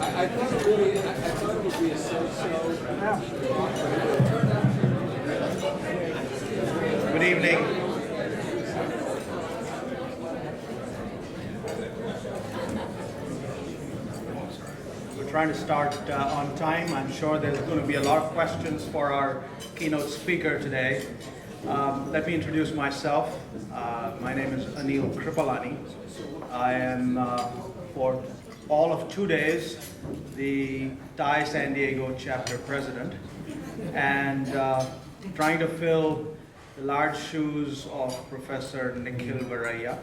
I thought it really, I thought it would be a so-so. Good evening. We're trying to start on time. I'm sure there's going to be a lot of questions for our keynote speaker today. Let me introduce myself. My name is Anil Kripalani. I am, for all of 2 days, the TiE San Diego chapter president, and trying to fill the large shoes of Professor Nikhil Varaya,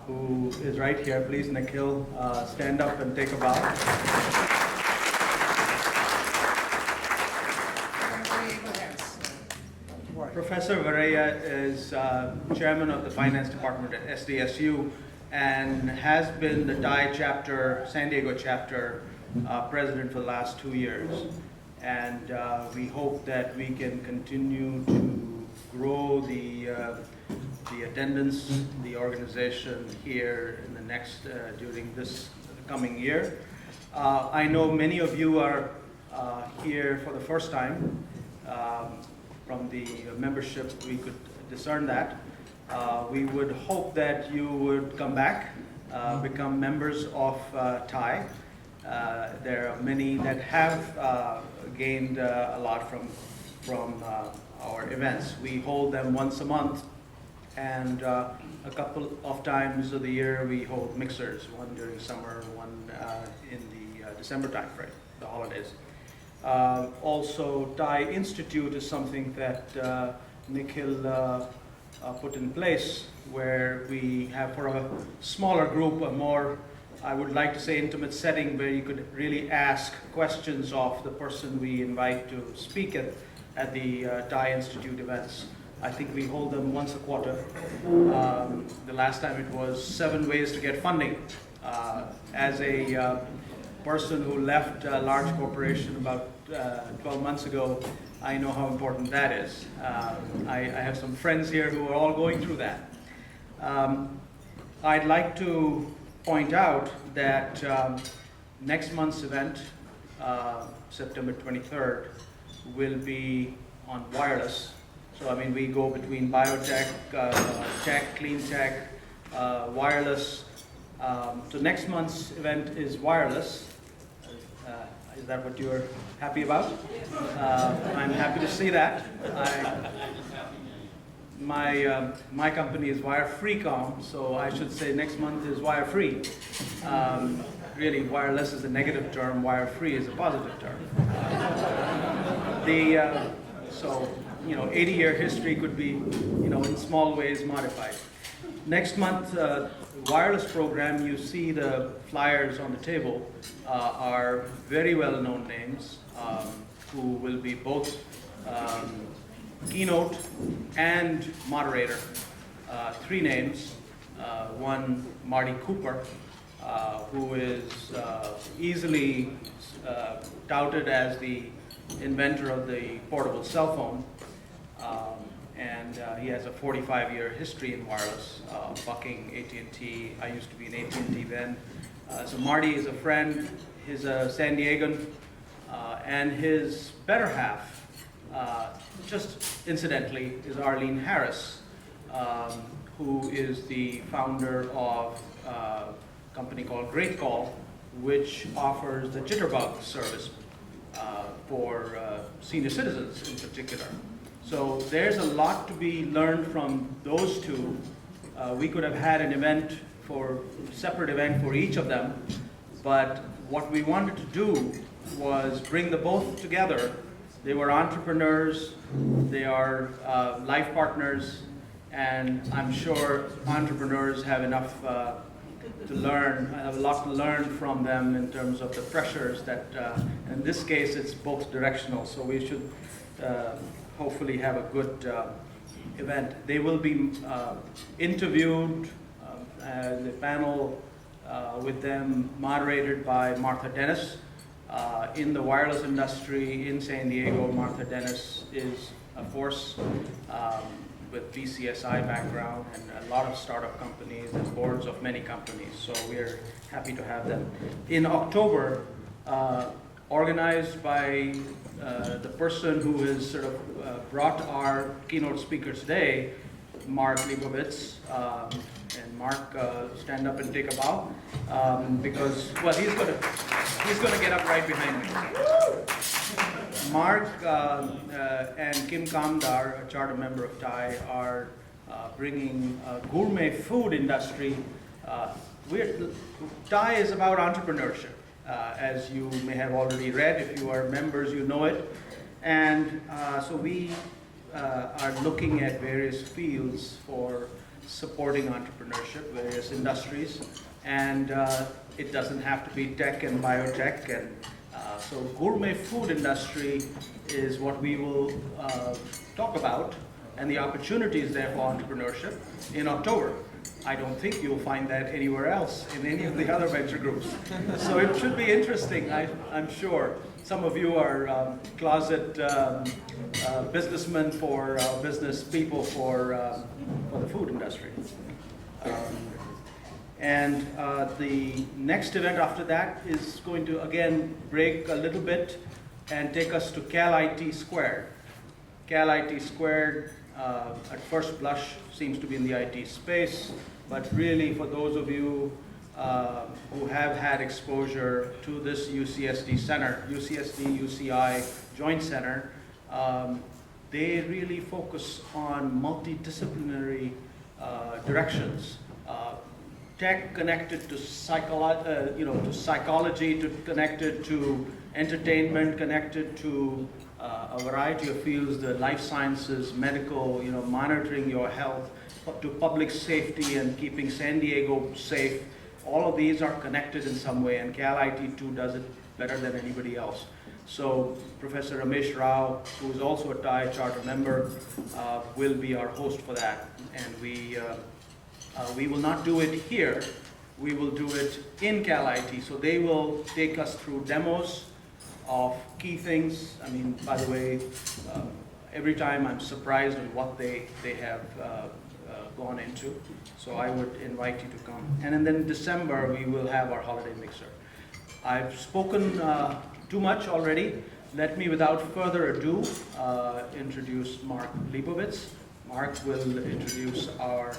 who is right here. Please, Nikhil, stand up and take a bow. Professor Varaya is chairman of the finance department at SDSU and has been the TiE chapter, San Diego chapter president for the last 2 years. And we hope that we can continue to grow the attendance, the organization here in the next, during this coming year. I know many of you are here for the first time. From the membership, we could discern that. We would hope that you would come back, become members of TiE. There are many that have gained a lot from our events. We hold them once a month, and a couple of times of the year we hold mixers, one during summer, one in the December timeframe, the holidays. Also, TiE Institute is something that Nikhil put in place, where we have, for a smaller group, a more, I would like to say, intimate setting where you could really ask questions of the person we invite to speak at the TiE Institute events. I think we hold them once a quarter. The last time it was 7 ways to get funding. As a person who left a large corporation about 12 months ago, I know how important that is. I have some friends here who are all going through that. I'd like to point out that next month's event, September 23rd, will be on wireless. So, I mean, we go between biotech, tech, clean tech, wireless. So next month's event is wireless. Is that what you're happy about? I'm happy to see that. My company is Wire Freecom, so I should say next month is Wire Free. Really, wireless is a negative term, wire free is a positive term. So, 80-year history could be, in small ways modified. Next month, wireless program, you see the flyers on the table, are very well-known names who will be both keynote and moderator. 3 names. One, Marty Cooper, who is easily touted as the inventor of the portable cell phone. And he has a 45-year history in wireless, bucking AT&T. I used to be in AT&T then. So Marty is a friend. He's a San Diegan. And his better half, just incidentally, is Arlene Harris, who is the founder of a company called Great Call, which offers the Jitterbug service for senior citizens in particular. So there's a lot to be learned from those two. We could have had an separate event for each of them, but what we wanted to do was bring the both together. They were entrepreneurs, they are life partners, and I'm sure entrepreneurs have enough to learn, have a lot to learn from them in terms of the pressures that, in this case, it's both directional, so we should hopefully have a good event. They will be interviewed, the panel with them moderated by Martha Dennis. In the wireless industry in San Diego, Martha Dennis is a force with BCSI background and a lot of startup companies and boards of many companies. So we're happy to have them. In October, organized by the person who has sort of brought our keynote speaker today, Mark Leibovitz. And Mark, stand up and take a bow, because, well, he's gonna get up right behind me. Mark and Kim Kamdar, a charter member of TiE, are bringing gourmet food industry. TiE is about entrepreneurship, as you may have already read. If you are members, you know it. And so we are looking at various fields for supporting entrepreneurship, various industries. And it doesn't have to be tech and biotech. And so gourmet food industry is what we will talk about, and the opportunities there for entrepreneurship in October. I don't think you'll find that anywhere else in any of the other venture groups. So it should be interesting, I'm sure. Some of you are closet businessmen for business people for the food industry. And the next event after that is going to, again, break a little bit and take us to Cal IT Squared. Cal IT Squared, at first blush, seems to be in the IT space, but really for those of you who have had exposure to this UCSD center, UCSD, UCI Joint Center, they really focus on multidisciplinary directions. Tech connected to psychology, connected to entertainment, connected to a variety of fields, the life sciences, medical, monitoring your health, to public safety and keeping San Diego safe. All of these are connected in some way, and Cal IT2 does it better than anybody else. So Professor Ramesh Rao, who is also a TiE charter member, will be our host for that. And we will not do it here, we will do it in Cal IT. So they will take us through demos of key things. I mean, by the way, every time I'm surprised at what they have gone into. So I would invite you to come. And then in December, we will have our holiday mixer. I've spoken too much already. Let me, without further ado, introduce Mark Leibovitz. Mark will introduce our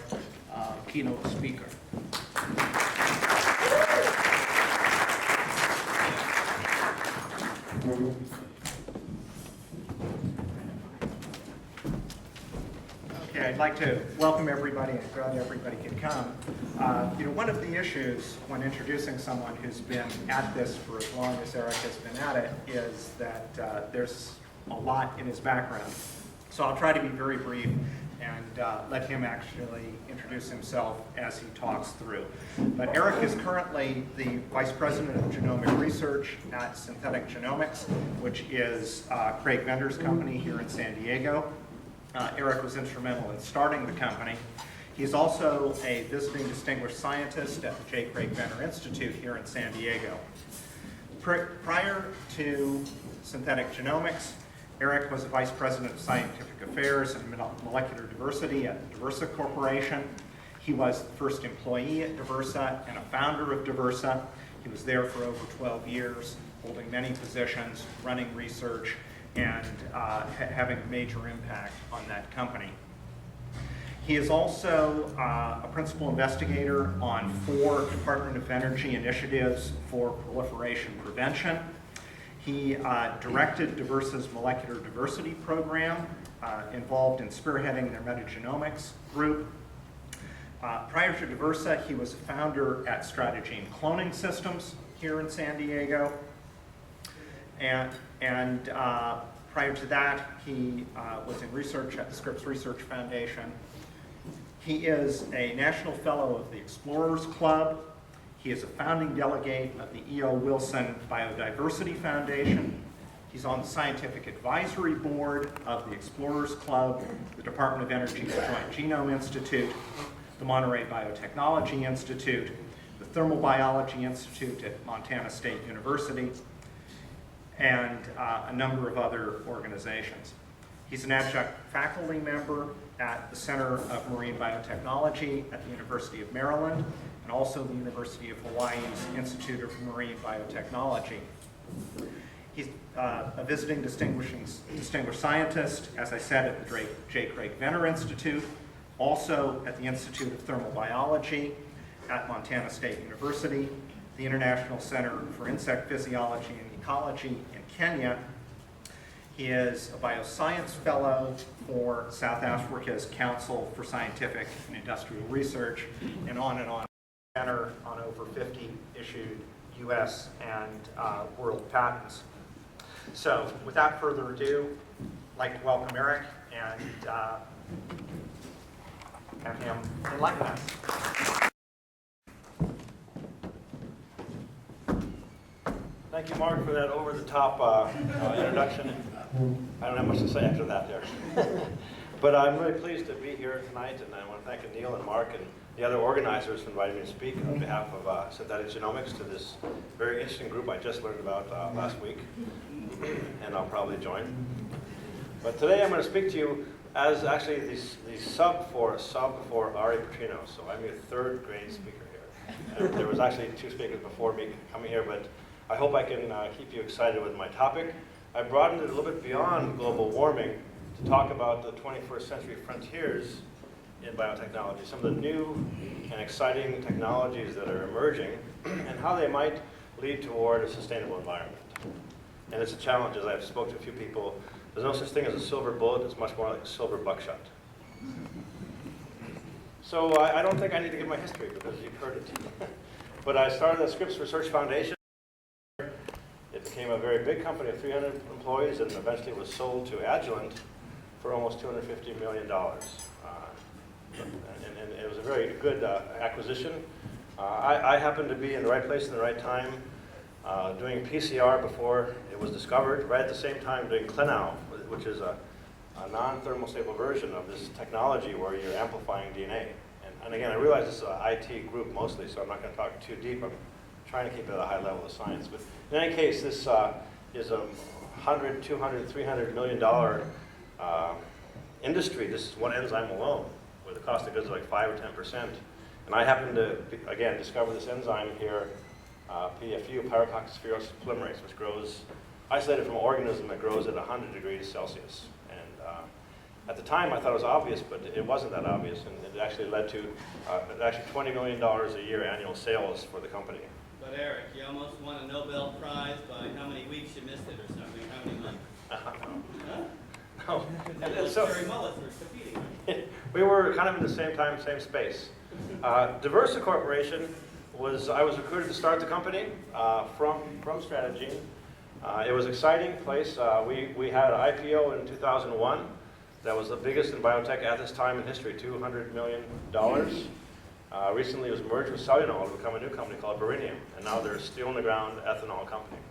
keynote speaker. Okay, I'd like to welcome everybody and glad everybody can come. One of the issues when introducing someone who's been at this for as long as Eric has been at it is that there's a lot in his background. So I'll try to be very brief and let him actually introduce himself as he talks through. But Eric is currently the Vice President of Genomic Research at Synthetic Genomics, which is Craig Vender's company here in San Diego. Eric was instrumental in starting the company. He's also a visiting distinguished scientist at the J. Craig Venter Institute here in San Diego. Prior to Synthetic Genomics, Eric was a Vice President of Scientific Affairs and Molecular Diversity at Diversa Corporation. He was the first employee at Diversa and a founder of Diversa. He was there for over 12 years, holding many positions, running research, and having a major impact on that company. He is also a principal investigator on 4 Department of Energy initiatives for proliferation prevention. He directed Diversa's molecular diversity program, involved in spearheading their metagenomics group. Prior to Diversa, he was a founder at Strategene Cloning Systems here in San Diego. And prior to that, he was in research at the Scripps Research Foundation. He is a National Fellow of the Explorers Club. He is a founding delegate of the E.O. Wilson Biodiversity Foundation. He's on the Scientific Advisory Board of the Explorers Club, the Department of Energy's Joint Genome Institute, the Monterey Biotechnology Institute, the Thermal Biology Institute at Montana State University, and a number of other organizations. He's an adjunct faculty member at the Center of Marine Biotechnology at the University of Maryland, and also the University of Hawaii's Institute of Marine Biotechnology. He's a visiting distinguished scientist, as I said, at the J. Craig Venter Institute, also at the Institute of Thermal Biology at Montana State University, the International Center for Insect Physiology and Ecology in Kenya. He is a bioscience fellow for South Africa's Council for Scientific and Industrial Research, and on and on. Venter on over 50 issued US and world patents. So without further ado, I'd like to welcome Eric and have him enlighten us. Thank you, Mark, for that over-the-top introduction. I don't have much to say after that there. But I'm really pleased to be here tonight, and I want to thank Neil and Mark and the other organizers for inviting me to speak on behalf of Synthetic Genomics to this very interesting group I just learned about last week, and I'll probably join. But today I'm going to speak to you as actually the sub for Ari Petrino, so I'm your third grade speaker here. There was actually 2 speakers before me coming here, but I hope I can keep you excited with my topic. I broadened it a little bit beyond global warming to talk about the 21st century frontiers in biotechnology, some of the new and exciting technologies that are emerging and how they might lead toward a sustainable environment. And it's a challenge, as I've spoken to a few people. There's no such thing as a silver bullet, it's much more like a silver buckshot. So I don't think I need to give my history because you've heard it. But I started the Scripps Research Foundation. It became a very big company of 300 employees and eventually was sold to Agilent for almost $250 million. And it was a very good acquisition. I happened to be in the right place in the right time, doing PCR before it was discovered, right at the same time doing ClinOw, which is a non-thermal stable version of this technology where you're amplifying DNA. And again, I realize this is an IT group mostly, so I'm not going to talk too deep. I'm trying to keep it at a high level of science. But in any case, this is a $100, $200, $300 million industry. This is one enzyme alone, where the cost of goods is like 5 or 10%. And I happened to, again, discover this enzyme here, PFU, Pyrococcus spherosis polymerase, which grows isolated from an organism that grows at 100 degrees Celsius. And at the time, I thought it was obvious, but it wasn't that obvious. And it actually led to $20 million a year annual sales for the company. But Eric, you almost won a Nobel Prize by how many weeks you missed it or something, how many months? No. And so Terry Mullis were competing. We were kind of in the same time, same space. Diversa Corporation I was recruited to start the company from Strategene. It was an exciting place. We had an IPO in 2001. That was the biggest in biotech at this time in history, $200 million. Recently it was merged with Cellunol to become a new company called Berinium, and now they're a steel-in-the-ground ethanol company.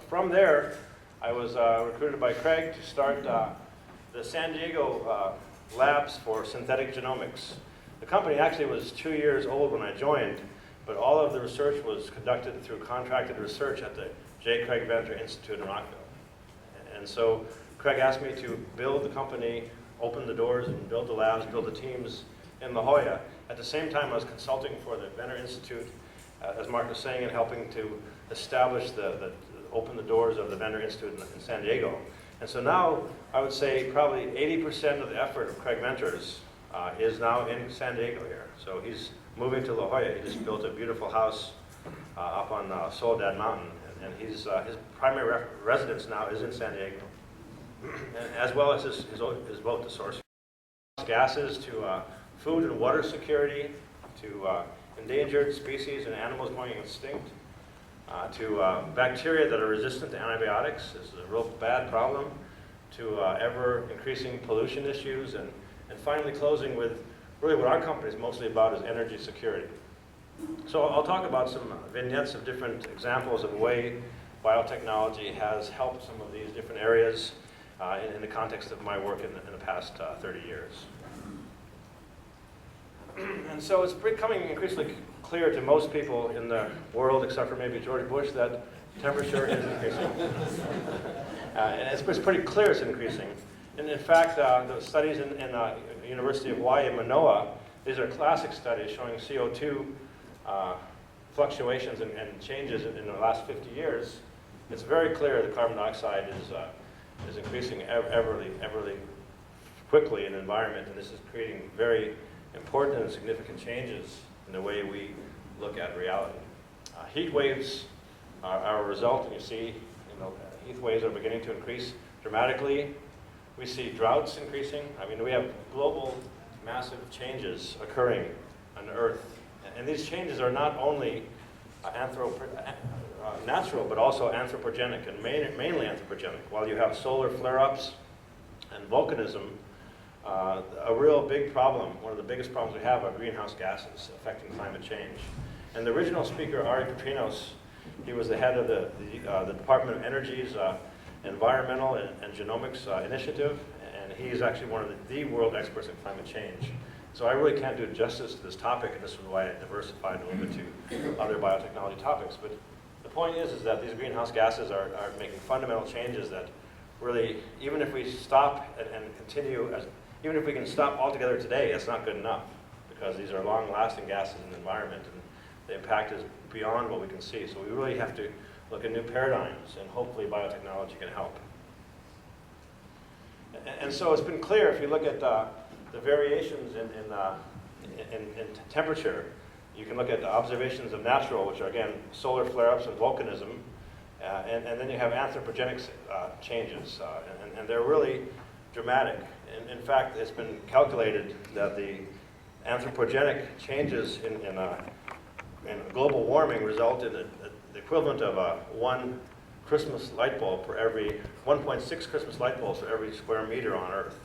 From there, I was recruited by Craig to start the San Diego labs for synthetic genomics. The company actually was 2 years old when I joined, but all of the research was conducted through contracted research at the J. Craig Venter Institute in Rockville. And so Craig asked me to build the company, open the doors, and build the labs, build the teams in La Jolla. At the same time, I was consulting for the Venter Institute, as Mark was saying, and helping to establish open the doors of the Venter Institute in San Diego. And so now, I would say probably 80% of the effort of Craig Venter's is now in San Diego here. So he's moving to La Jolla. He just built a beautiful house up on Soledad Mountain, and his primary residence now is in San Diego, as well as his boat to source gases to food and water security, to endangered species and animals going extinct, to bacteria that are resistant to antibiotics. This is a real bad problem, to ever increasing pollution issues, and finally closing with really what our company is mostly about is energy security. So I'll talk about some vignettes of different examples of the way biotechnology has helped some of these different areas in the context of my work in the past 30 years. And so it's becoming increasingly clear to most people in the world, except for maybe George Bush, that temperature is increasing. And it's pretty clear it's increasing. And in fact, the studies in University of Hawaii in Manoa, these are classic studies showing CO2 fluctuations and changes in the last 50 years, it's very clear that carbon dioxide is increasing everly quickly in the environment, and this is creating very important and significant changes in the way we look at reality. Heat waves are a result, and you see, heat waves are beginning to increase dramatically. We see droughts increasing. I mean, we have global massive changes occurring on Earth, and these changes are not only natural, but also anthropogenic, and mainly anthropogenic. While you have solar flare-ups and volcanism, a real big problem, one of the biggest problems we have, are greenhouse gases affecting climate change. And the original speaker, Ari Petrinos, he was the head of the Department of Energy's Environmental and Genomics Initiative, and he's actually one of the world experts in climate change. So I really can't do justice to this topic, and this is why I diversified a little bit to other biotechnology topics. But the point is that these greenhouse gases are making fundamental changes that really, even if we stop and continue, even if we can stop altogether today, it's not good enough, because these are long-lasting gases in the environment, and the impact is beyond what we can see. So we really have to look at new paradigms, and hopefully biotechnology can help. And so it's been clear, if you look at the variations in temperature, you can look at the observations of natural, which are, again, solar flare-ups and volcanism, and then you have anthropogenic changes, and they're really dramatic. In fact, it's been calculated that the anthropogenic changes in global warming result in the equivalent of one Christmas light bulb for every 1.6 Christmas light bulbs for every square meter on Earth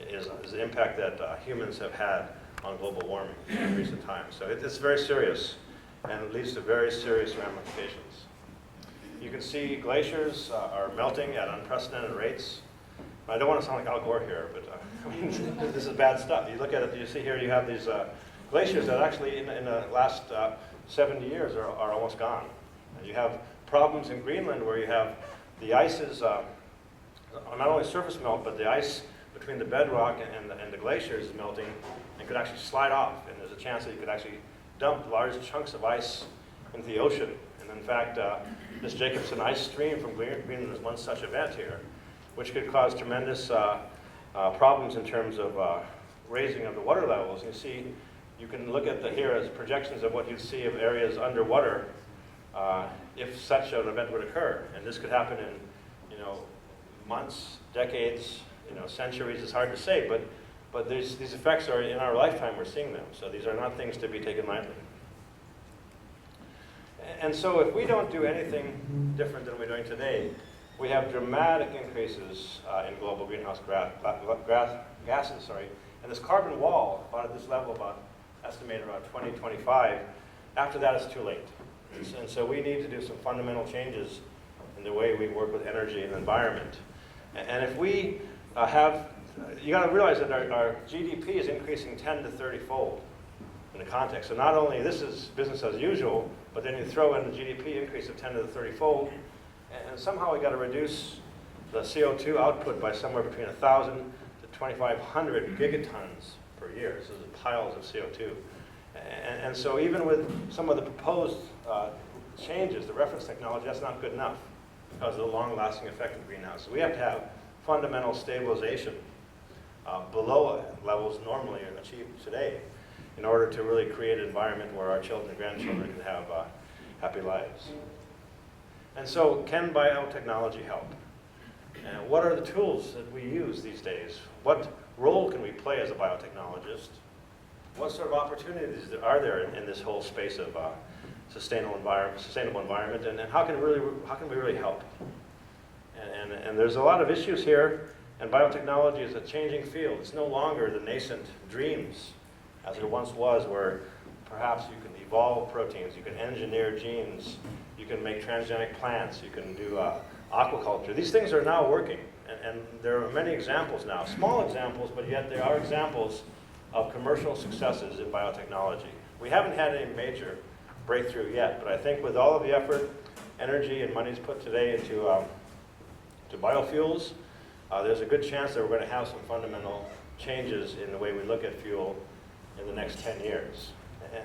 is the impact that humans have had on global warming in recent times. So it's very serious, and it leads to very serious ramifications. You can see glaciers are melting at unprecedented rates. I don't want to sound like Al Gore here, but I mean, this is bad stuff. You look at it, you see here, you have these glaciers that actually in the last 70 years are almost gone. You have problems in Greenland where you have the ices, not only surface melt, but the ice between the bedrock and the glaciers is melting and could actually slide off. And there's a chance that you could actually dump large chunks of ice into the ocean. And in fact, this Jacobson ice stream from Greenland is one such event here, which could cause tremendous problems in terms of raising of the water levels. You see, you can look at here as projections of what you'd see of areas underwater if such an event would occur. And this could happen in, months, decades, centuries. It's hard to say, but these effects are in our lifetime. We're seeing them. So these are not things to be taken lightly. And so if we don't do anything different than we're doing today, we have dramatic increases in global greenhouse gases. And this carbon wall, about at this level, estimated around 2025, after that it's too late. And so we need to do some fundamental changes in the way we work with energy and environment. And if we you got to realize that our GDP is increasing 10 to 30-fold in the context. So not only this is business as usual, but then you throw in the GDP increase of 10 to 30-fold, and somehow we got to reduce the CO2 output by somewhere between 1,000 to 2,500 gigatons per year. So there's piles of CO2. And so even with some of the proposed changes, the reference technology, that's not good enough because of the long-lasting effect of greenhouse. So we have to have fundamental stabilization below levels normally achieved today in order to really create an environment where our children and grandchildren can have happy lives. And so can biotechnology help? And what are the tools that we use these days? What role can we play as a biotechnologist? What sort of opportunities are there in this whole space of sustainable environment, and how can we really help? And there's a lot of issues here, and biotechnology is a changing field. It's no longer the nascent dreams as it once was, where perhaps you can evolve proteins, you can engineer genes, you can make transgenic plants, you can do aquaculture. These things are now working, and there are many examples now, small examples, but yet there are examples of commercial successes in biotechnology. We haven't had any major breakthrough yet, but I think with all of the effort, energy, and money put today into to biofuels, there's a good chance that we're going to have some fundamental changes in the way we look at fuel in the next 10 years.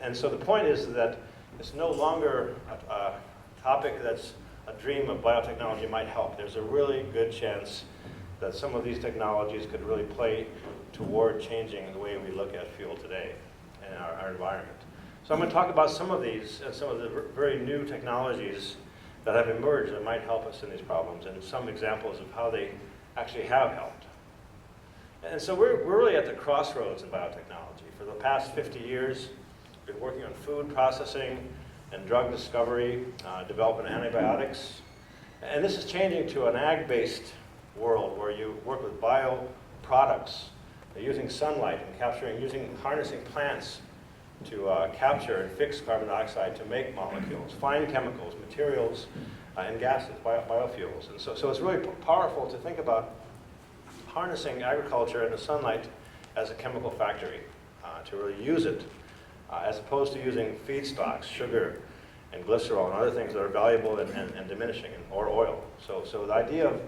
And so the point is that it's no longer a topic that's a dream of biotechnology might help. There's a really good chance that some of these technologies could really play toward changing the way we look at fuel today and our environment. So I'm going to talk about some of these and some of the very new technologies that have emerged that might help us in these problems, and some examples of how they actually have helped. And so we're really at the crossroads in biotechnology. For the past 50 years, we've been working on food processing and drug discovery, development of antibiotics. And this is changing to an ag-based world where you work with bioproducts, using sunlight and harnessing plants to capture and fix carbon dioxide to make molecules, fine chemicals, materials, and gases, biofuels. And so it's really powerful to think about harnessing agriculture and the sunlight as a chemical factory, to really use it, as opposed to using feedstocks, sugar, and glycerol, and other things that are valuable and diminishing, or oil. So the idea of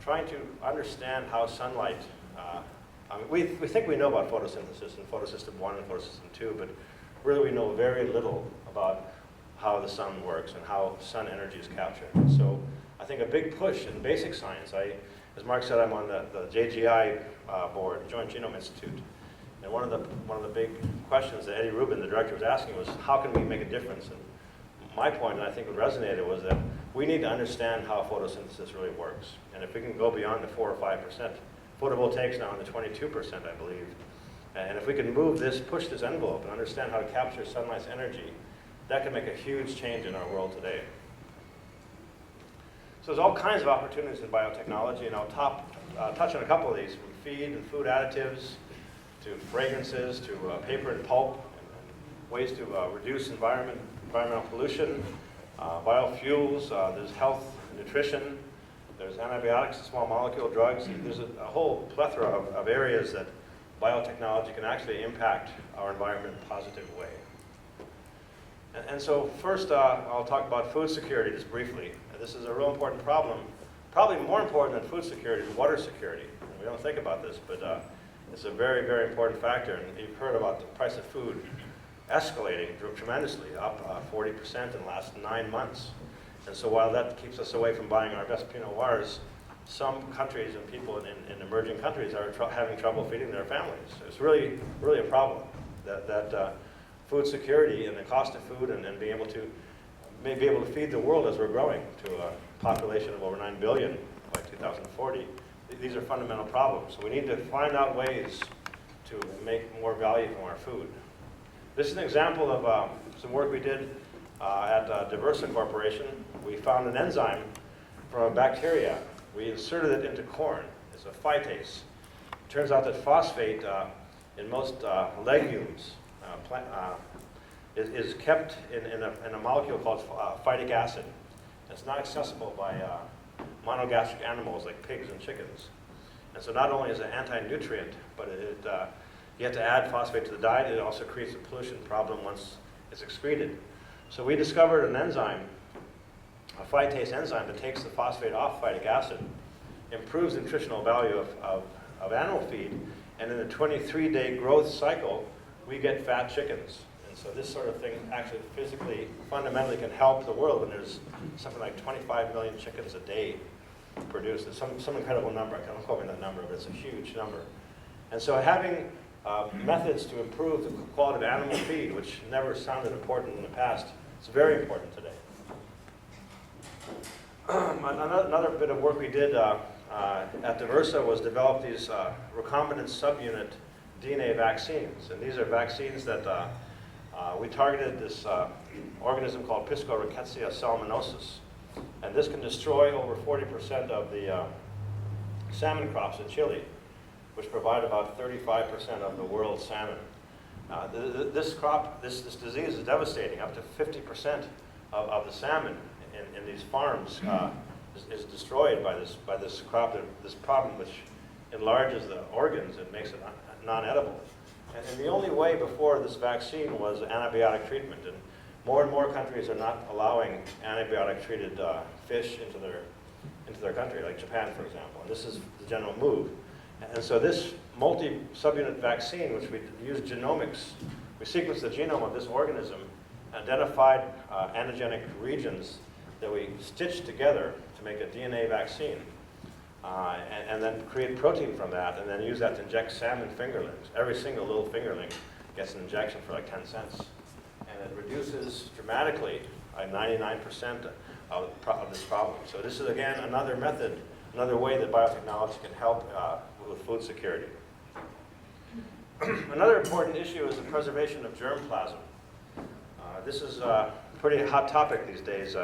trying to understand how sunlight, we think we know about photosynthesis and photosystem 1 and photosystem 2, but really we know very little about how the sun works and how sun energy is captured. So I think a big push in basic science, as Mark said, I'm on the JGI board, Joint Genome Institute, and one of the big questions that Eddie Rubin, the director, was asking was, how can we make a difference? And my point, and I think what resonated, was that we need to understand how photosynthesis really works. And if we can go beyond the 4 or 5%, photovoltaics now in the 22%, I believe. And if we can push this envelope and understand how to capture sunlight's energy, that can make a huge change in our world today. So there's all kinds of opportunities in biotechnology, and I'll touch on a couple of these, from feed and food additives, to fragrances, to paper and pulp, and ways to reduce environmental pollution, biofuels, there's health and nutrition, there's antibiotics and small molecule drugs. There's a whole plethora of areas that biotechnology can actually impact our environment in a positive way. And so first, I'll talk about food security just briefly. This is a real important problem, probably more important than food security is water security. We don't think about this, but it's a very, very important factor. And you've heard about the price of food escalating tremendously, up 40% in the last 9 months. And so while that keeps us away from buying our best Pinot Noirs, some countries and people in emerging countries are having trouble feeding their families. So it's really, really a problem that food security and the cost of food and being able to be able to feed the world as we're growing to a population of over 9 billion by 2040. These are fundamental problems. So we need to find out ways to make more value from our food. This is an example of some work we did at Diversa Corporation. We found an enzyme from a bacteria. We inserted it into corn. It's a phytase. It turns out that phosphate in most legumes is kept in a molecule called phytic acid. It's not accessible by monogastric animals like pigs and chickens. And so not only is it an anti-nutrient, but you have to add phosphate to the diet. It also creates a pollution problem once it's excreted. So we discovered an enzyme, a phytase enzyme, that takes the phosphate off phytic acid, improves the nutritional value of animal feed, and in a 23-day growth cycle, we get fat chickens. And so this sort of thing actually physically, fundamentally can help the world when there's something like 25 million chickens a day produced. It's some incredible number. I can't quote me that number, but it's a huge number. And so having methods to improve the quality of animal feed, which never sounded important in the past, it's very important today. Another bit of work we did at Diversa was develop these recombinant subunit DNA vaccines. And these are vaccines that we targeted this organism called Piscorickettsia salmoniosis. And this can destroy over 40% of the salmon crops in Chile, which provide about 35% of the world's salmon. This disease is devastating. Up to 50% of the salmon in these farms is destroyed by this crop, this problem, which enlarges the organs and makes it non-edible. And the only way before this vaccine was antibiotic treatment. And more countries are not allowing antibiotic-treated fish into their country, like Japan, for example. And this is the general move. And so this multi-subunit vaccine, which we use genomics, we sequence the genome of this organism identified antigenic regions that we stitch together to make a DNA vaccine, and then create protein from that, and then use that to inject salmon fingerlings. Every single little fingerling gets an injection for like 10 cents. And it reduces dramatically, 99% of this problem. So this is, again, another method, another way that biotechnology can help with food security. Another important issue is the preservation of germplasm. This is a pretty hot topic these days.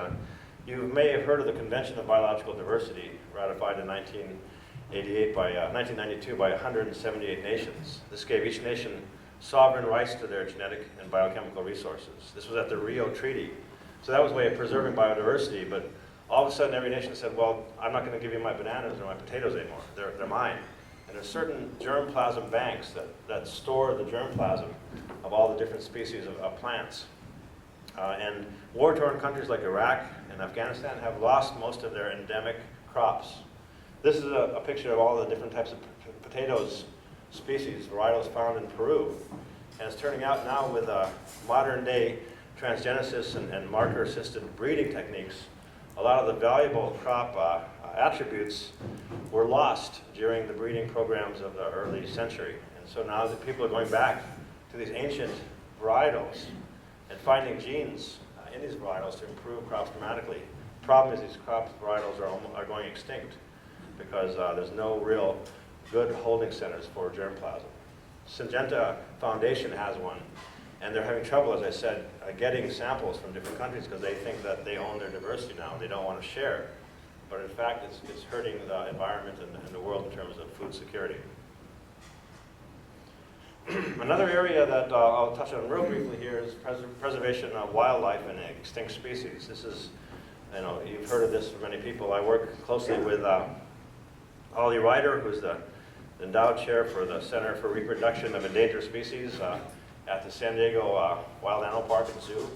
You may have heard of the Convention of Biological Diversity, ratified in 1992 by 178 nations. This gave each nation sovereign rights to their genetic and biochemical resources. This was at the Rio Treaty. So that was a way of preserving biodiversity, but all of a sudden every nation said, well, I'm not going to give you my bananas or my potatoes anymore. They're mine. And there's certain germplasm banks that store the germplasm of all the different species of plants. And war-torn countries like Iraq and Afghanistan have lost most of their endemic crops. This is a picture of all the different types of potatoes species, varietals found in Peru. And it's turning out now with modern-day transgenesis and marker-assisted breeding techniques, a lot of the valuable crop attributes were lost during the breeding programs of the early century. And so now that people are going back to these ancient varietals and finding genes in these varietals to improve crops dramatically. The problem is these crop varietals are going extinct because there's no real good holding centers for germplasm. Syngenta Foundation has one, and they're having trouble, as I said, getting samples from different countries because they think that they own their diversity now. They don't want to share. But in fact, it's hurting the environment and the world in terms of food security. Another area that I'll touch on real briefly here is preservation of wildlife and extinct species. This is, you've heard of this from many people. I work closely with Ollie Ryder, who's the endowed chair for the Center for Reproduction of Endangered Species at the San Diego Wild Animal Park and Zoo.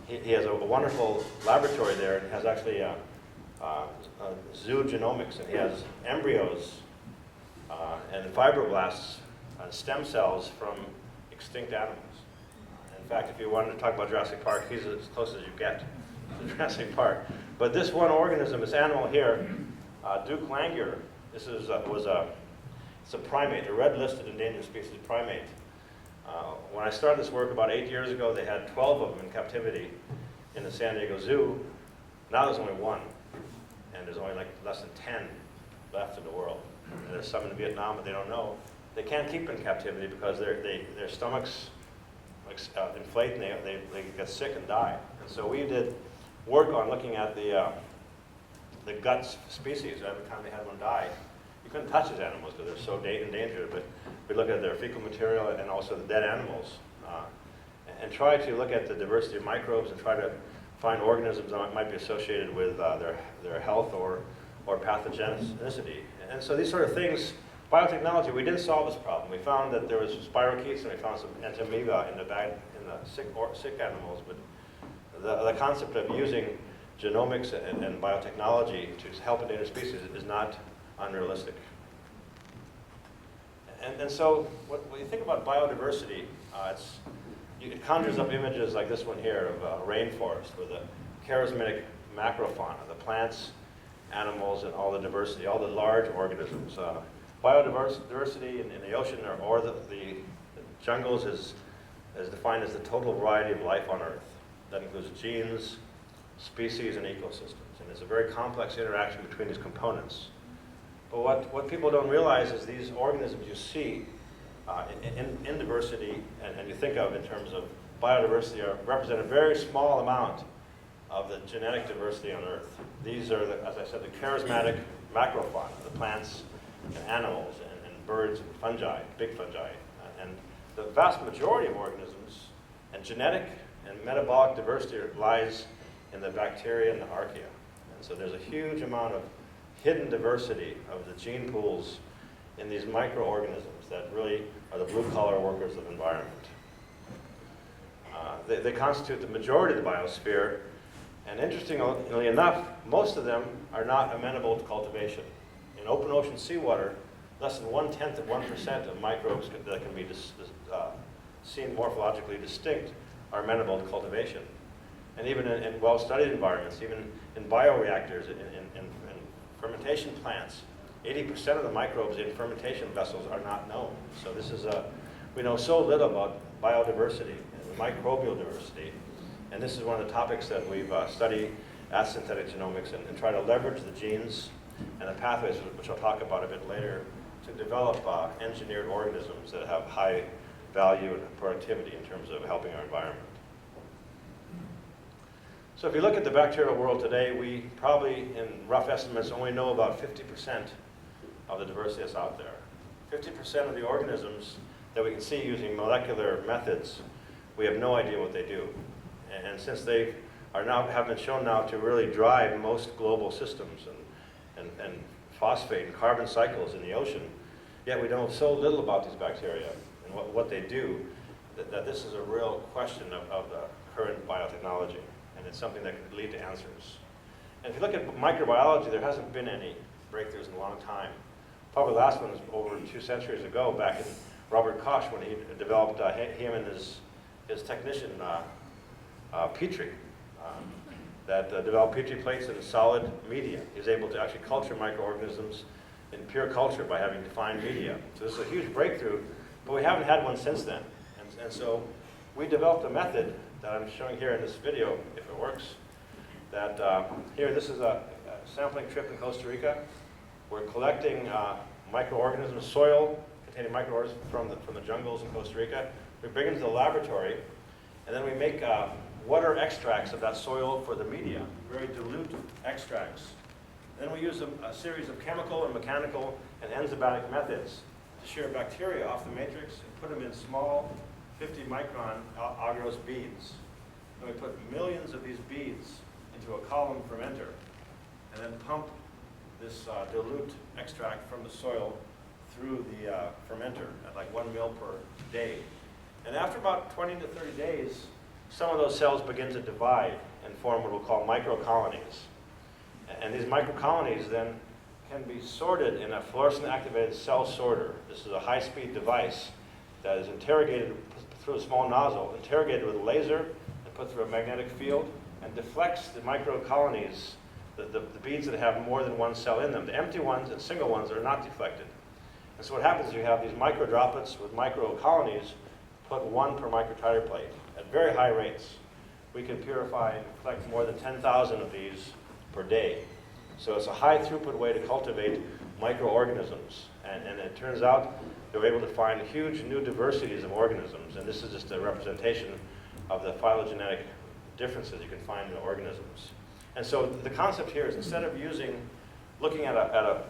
He has a wonderful laboratory there and has actually zoo genomics, and he has embryos and fibroblasts and stem cells from extinct animals. In fact, if you wanted to talk about Jurassic Park, he's as close as you get to Jurassic Park. But this one organism, this animal here, Duke langur, this is it's a primate, a red-listed endangered species primate. When I started this work about 8 years ago, they had 12 of them in captivity in the San Diego Zoo. Now there's only one, and there's only like less than 10 left in the world. And there's some in Vietnam, but they don't know. They can't keep in captivity because their stomachs inflate and they get sick and die. And so we did work on looking at the guts species. Every time they had one die, you couldn't touch these animals because they're so endangered, but we look at their fecal material and also the dead animals and try to look at the diversity of microbes and try to find organisms that might be associated with their health or pathogenicity. And so these sort of things, biotechnology, we didn't solve this problem. We found that there was spirochetes and we found some entamoeba in the sick animals, but the concept of using genomics and biotechnology to help endangered species is not unrealistic. And so when you think about biodiversity, it conjures up images like this one here of a rainforest with a charismatic macrofauna, the plants, animals, and all the diversity, all the large organisms. Biodiversity in the ocean or the jungles is defined as the total variety of life on Earth. That includes genes, species, and ecosystems. And it's a very complex interaction between these components. But what people don't realize is these organisms you see in diversity and you think of in terms of biodiversity represent a very small amount of the genetic diversity on Earth. These are, as I said, the charismatic macrofauna, the plants and animals and birds and fungi, big fungi. And the vast majority of organisms and genetic and metabolic diversity lies in the bacteria and the archaea. And so there's a huge amount of hidden diversity of the gene pools in these microorganisms that really are the blue-collar workers of the environment. They constitute the majority of the biosphere, and interestingly enough, most of them are not amenable to cultivation. In open ocean seawater, less than 1/10 of 1% of microbes that can be seen morphologically distinct are amenable to cultivation. And even in well-studied environments, even in bioreactors, in fermentation plants, 80% of the microbes in fermentation vessels are not known. So this is we know so little about biodiversity and microbial diversity. And this is one of the topics that we've studied at Synthetic Genomics and try to leverage the genes and the pathways, which I'll talk about a bit later, to develop engineered organisms that have high value and productivity in terms of helping our environment. So if you look at the bacterial world today, we probably, in rough estimates, only know about 50% of the diversity that's out there. 50% of the organisms that we can see using molecular methods, we have no idea what they do. And since they have been shown now to really drive most global systems and phosphate and carbon cycles in the ocean, yet we know so little about these bacteria and what they do, that this is a real question of the current biotechnology. And it's something that could lead to answers. And if you look at microbiology, there hasn't been any breakthroughs in a long time. Probably the last one was over 2 centuries ago, back in Robert Koch, when he developed, him and his technician, Petri, that developed Petri plates in solid media. He was able to actually culture microorganisms in pure culture by having defined media. So this is a huge breakthrough, but we haven't had one since then. And so we developed a method that I'm showing here in this video, if it works, that here, this is a sampling trip in Costa Rica. We're collecting microorganisms, soil containing microorganisms from the jungles in Costa Rica. We bring them to the laboratory, and then we make water extracts of that soil for the media, very dilute extracts. Then we use a series of chemical and mechanical and enzymatic methods to shear bacteria off the matrix and put them in small 50-micron agarose beads. And we put millions of these beads into a column fermenter and then pump this dilute extract from the soil through the fermenter at like 1 mil per day. And after about 20 to 30 days, some of those cells begin to divide and form what we'll call microcolonies. And these microcolonies then can be sorted in a fluorescent activated cell sorter. This is a high-speed device that is interrogated through a small nozzle, interrogated with a laser and put through a magnetic field, and deflects the microcolonies, the beads that have more than one cell in them. The empty ones and single ones are not deflected. And so what happens is you have these micro droplets with microcolonies, put 1 per microtiter plate at very high rates. We can purify and collect more than 10,000 of these per day. So it's a high throughput way to cultivate microorganisms. And it turns out they were able to find huge new diversities of organisms. And this is just a representation of the phylogenetic differences you can find in organisms. And so the concept here is, instead of looking at a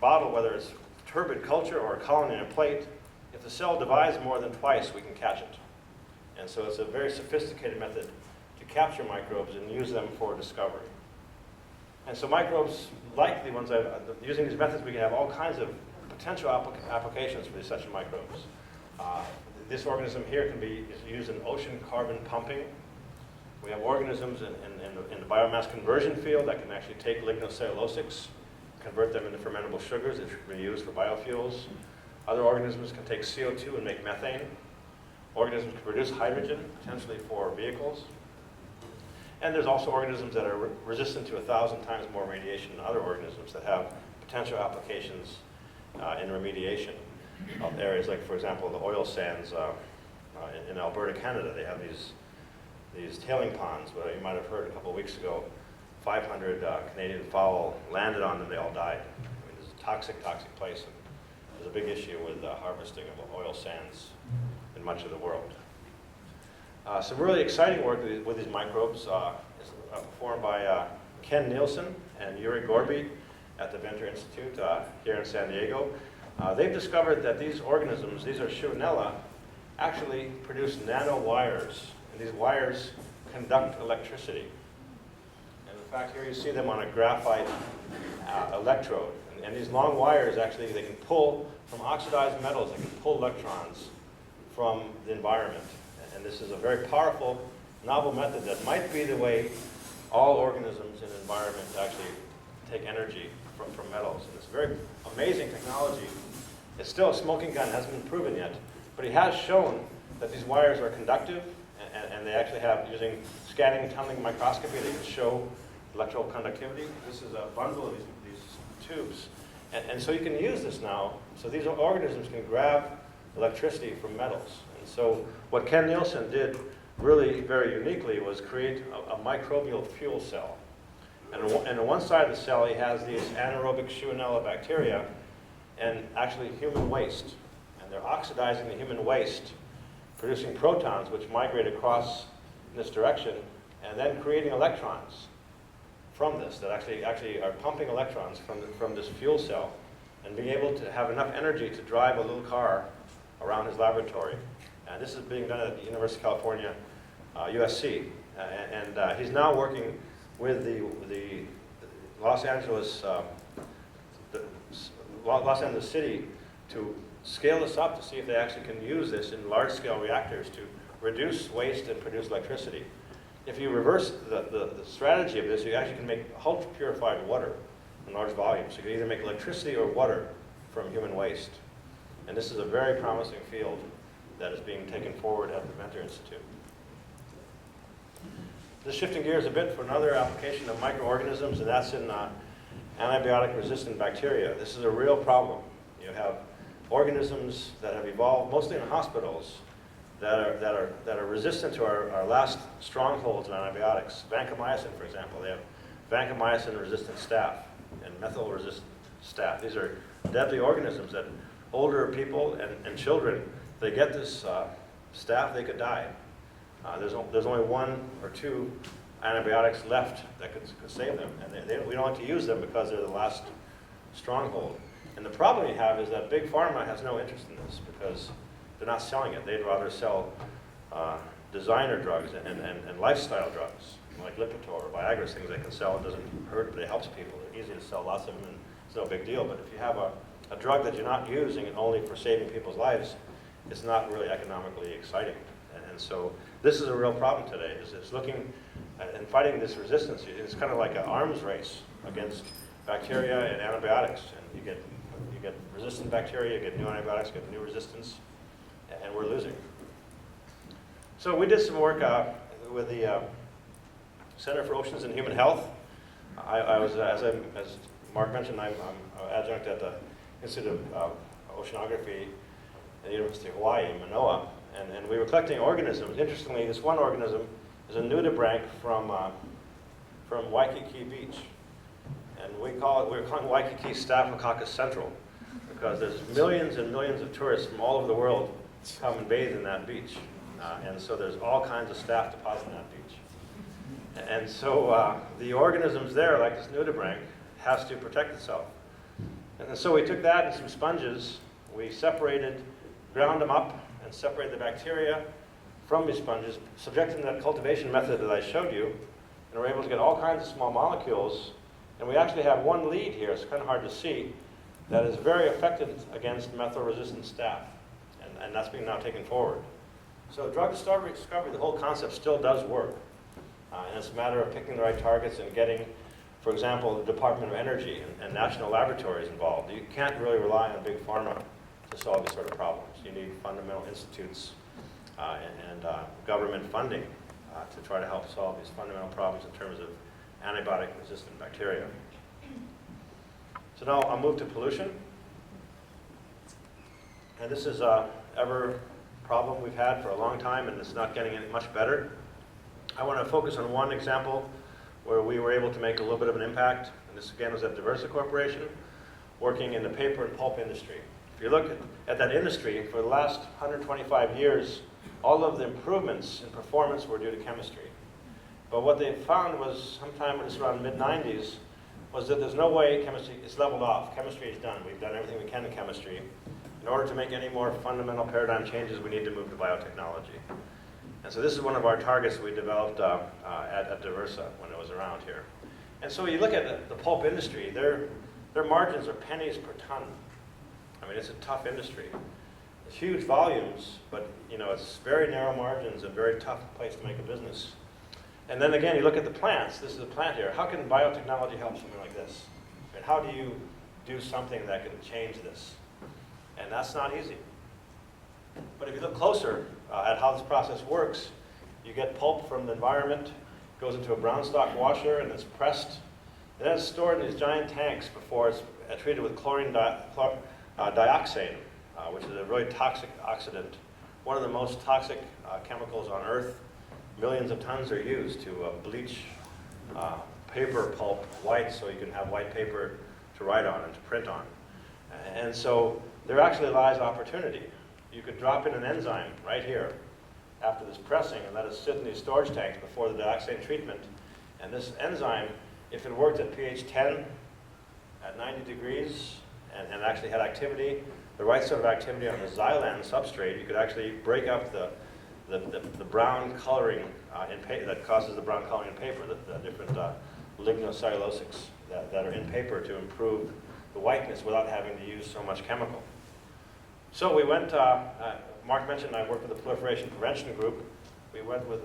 bottle, whether it's turbid culture or a colony in a plate, if the cell divides more than twice, we can catch it. And so it's a very sophisticated method to capture microbes and use them for discovery. And so microbes, like the ones using these methods, we can have all kinds of potential applications for these such microbes. This organism here can be used in ocean carbon pumping. We have organisms in the biomass conversion field that can actually take lignocellulosics, convert them into fermentable sugars that can be used for biofuels. Other organisms can take CO2 and make methane. Organisms can produce hydrogen, potentially for vehicles. And there's also organisms that are resistant to 1,000 times more radiation than other organisms that have potential applications in remediation of areas like, for example, the oil sands in Alberta, Canada. They have these tailing ponds, but you might have heard a couple of weeks ago, 500 Canadian fowl landed on them, they all died. I mean, it's a toxic place. And there's a big issue with harvesting of oil sands in much of the world. Some really exciting work with these microbes is performed by Ken Nielsen and Yuri Gorby at the Venter Institute here in San Diego. They've discovered that these organisms, these are Shionella, actually produce nanowires, and these wires conduct electricity. And in fact, here you see them on a graphite electrode. And these long wires, actually, they can pull from oxidized metals, they can pull electrons from the environment. And this is a very powerful, novel method that might be the way all organisms in the environment actually take energy from metals. And it's a very amazing technology. It's still a smoking gun, hasn't been proven yet, but he has shown that these wires are conductive, and they actually have, using scanning tunneling microscopy, they can show electrical conductivity. This is a bundle of these tubes. And so you can use this now. So these organisms can grab electricity from metals. And so what Ken Nielsen did really very uniquely was create a microbial fuel cell. And on one side of the cell, he has these anaerobic Shigella bacteria and actually human waste. And they're oxidizing the human waste, producing protons which migrate across in this direction, and then creating electrons from this that actually are pumping electrons from this fuel cell and being able to have enough energy to drive a little car around his laboratory. And this is being done at the University of California, USC. And he's now working with the Los Angeles City to scale this up to see if they actually can use this in large-scale reactors to reduce waste and produce electricity. If you reverse the strategy of this, you actually can make ultra-purified water in large volumes. So you can either make electricity or water from human waste. And this is a very promising field that is being taken forward at the Mathur Institute. Just shifting gears a bit for another application of microorganisms, and that's in antibiotic-resistant bacteria. This is a real problem. You have organisms that have evolved, mostly in hospitals, that are resistant to our last strongholds of antibiotics. Vancomycin, for example. They have vancomycin-resistant staph and methyl-resistant staph. These are deadly organisms that older people and children, if they get this staph, they could die. There's only 1 or 2 antibiotics left that could save them, and we don't like to use them because they're the last stronghold. And the problem you have is that Big Pharma has no interest in this because they're not selling it. They'd rather sell designer drugs and lifestyle drugs, like Lipitor or Viagra, things they can sell. It doesn't hurt, but it helps people. They're easy to sell, lots of them, and it's no big deal. But if you have a drug that you're not using it only for saving people's lives, it's not really economically exciting. And so this is a real problem today, is looking and fighting this resistance. It's kind of like an arms race against bacteria and antibiotics. And you get resistant bacteria, you get new antibiotics, you get new resistance, and we're losing. So we did some work with the Center for Oceans and Human Health. I was, as Mark mentioned, I'm an adjunct at the Institute of Oceanography at the University of Hawaii in Manoa, and we were collecting organisms. Interestingly, this one organism is a nudibranch from Waikiki Beach, and we're calling Waikiki Staphylococcus central because there's millions and millions of tourists from all over the world come and bathe in that beach, and so there's all kinds of staph deposited in that beach. And so the organisms there, like this nudibranch, has to protect itself. And so we took that and some sponges, we ground them up and separated the bacteria from these sponges, subjected them to that cultivation method that I showed you, and we're able to get all kinds of small molecules. And we actually have one lead here, it's kind of hard to see, that is very effective against methyl-resistant staph. And that's being now taken forward. So drug discovery, the whole concept still does work. And it's a matter of picking the right targets and getting, for example, the Department of Energy and national laboratories involved. You can't really rely on big pharma to solve these sort of problems. You need fundamental institutes and government funding to try to help solve these fundamental problems in terms of antibiotic-resistant bacteria. So now I'll move to pollution. And this is a problem we've had for a long time, and it's not getting any much better. I want to focus on one example where we were able to make a little bit of an impact. And this again was at Diversa Corporation, working in the paper and pulp industry. If you look at that industry, for the last 125 years, all of the improvements in performance were due to chemistry. But what they found was, sometime when it's around mid-90s, was that there's no way chemistry is leveled off. Chemistry is done. We've done everything we can in chemistry. In order to make any more fundamental paradigm changes, we need to move to biotechnology. And so this is one of our targets we developed at Diversa when it was around here. And so you look at the pulp industry, their margins are pennies per ton. I mean, it's a tough industry. It's huge volumes, but it's very narrow margins and very tough place to make a business. And then again, you look at the plants. This is a plant here. How can biotechnology help something like this? And how do you do something that can change this? And that's not easy. But if you look closer at how this process works, you get pulp from the environment, goes into a brown stock washer, and it's pressed. And then it's stored in these giant tanks before it's treated with chlorine dioxane, which is a really toxic oxidant. One of the most toxic chemicals on Earth. Millions of tons are used to bleach paper pulp white so you can have white paper to write on and to print on. And so there actually lies opportunity. You could drop in an enzyme right here after this pressing and let it sit in these storage tanks before the dioxane treatment. And this enzyme, if it worked at pH 10 at 90 degrees and actually had activity, the right sort of activity on the xylan substrate, you could actually break up the brown coloring that causes the brown coloring in paper, the different lignocellulosics that are in paper to improve the whiteness without having to use so much chemical. So we went, Mark mentioned I work with the Proliferation Prevention Group. We went with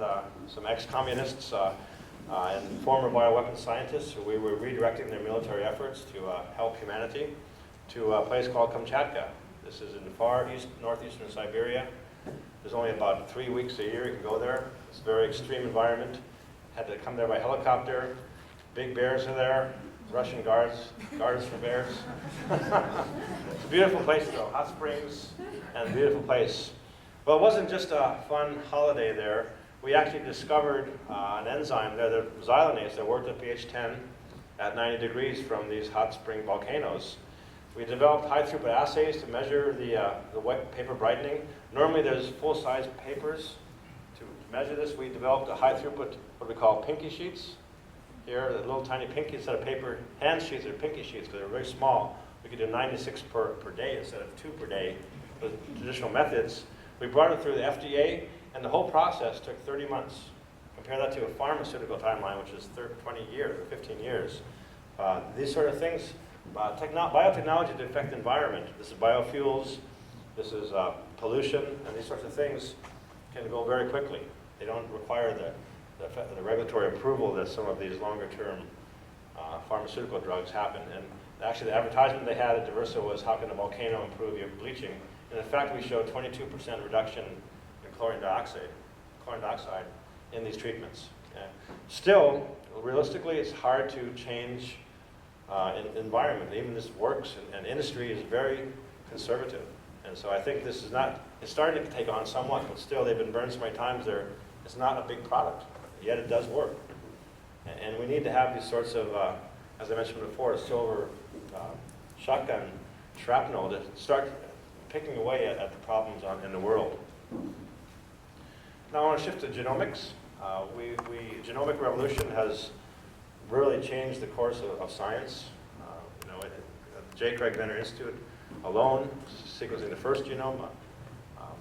some ex-communists and former bioweapons scientists who we were redirecting their military efforts to help humanity to a place called Kamchatka. This is in the far east, northeastern Siberia. There's only about 3 weeks a year you can go there. It's a very extreme environment. Had to come there by helicopter. Big bears are there. Russian guards for bears. It's a beautiful place though, hot springs and a beautiful place. Well, it wasn't just a fun holiday there. We actually discovered an enzyme there, the xylanase, that worked at pH 10 at 90 degrees from these hot spring volcanoes. We developed high throughput assays to measure the wet paper brightening. Normally there's full-size papers. To measure this, we developed a high throughput, what we call pinky sheets. Here, the little tiny pinky instead of paper hand sheets are pinky sheets because they're very small. We could do 96 per day instead of 2 per day with traditional methods. We brought it through the FDA, and the whole process took 30 months. Compare that to a pharmaceutical timeline, which is 20 years or 15 years. These sort of things, biotechnology to affect the environment. This is biofuels, this is pollution, and these sorts of things can go very quickly. They don't require the regulatory approval that some of these longer-term pharmaceutical drugs happen. And actually, the advertisement they had at Diversa was, how can a volcano improve your bleaching? And in fact, we showed 22% reduction in chlorine dioxide in these treatments. Still, realistically, it's hard to change environment. Even this works, and industry is very conservative. And so I think this is not, it's starting to take on somewhat, but still they've been burned so many times there, it's not a big product, yet it does work. And we need to have these sorts of, as I mentioned before, silver shotgun shrapnel to start picking away at the problems in the world. Now I want to shift to genomics. Genomic revolution has really changed the course of science. At the J. Craig Venter Institute alone, sequencing the first genome,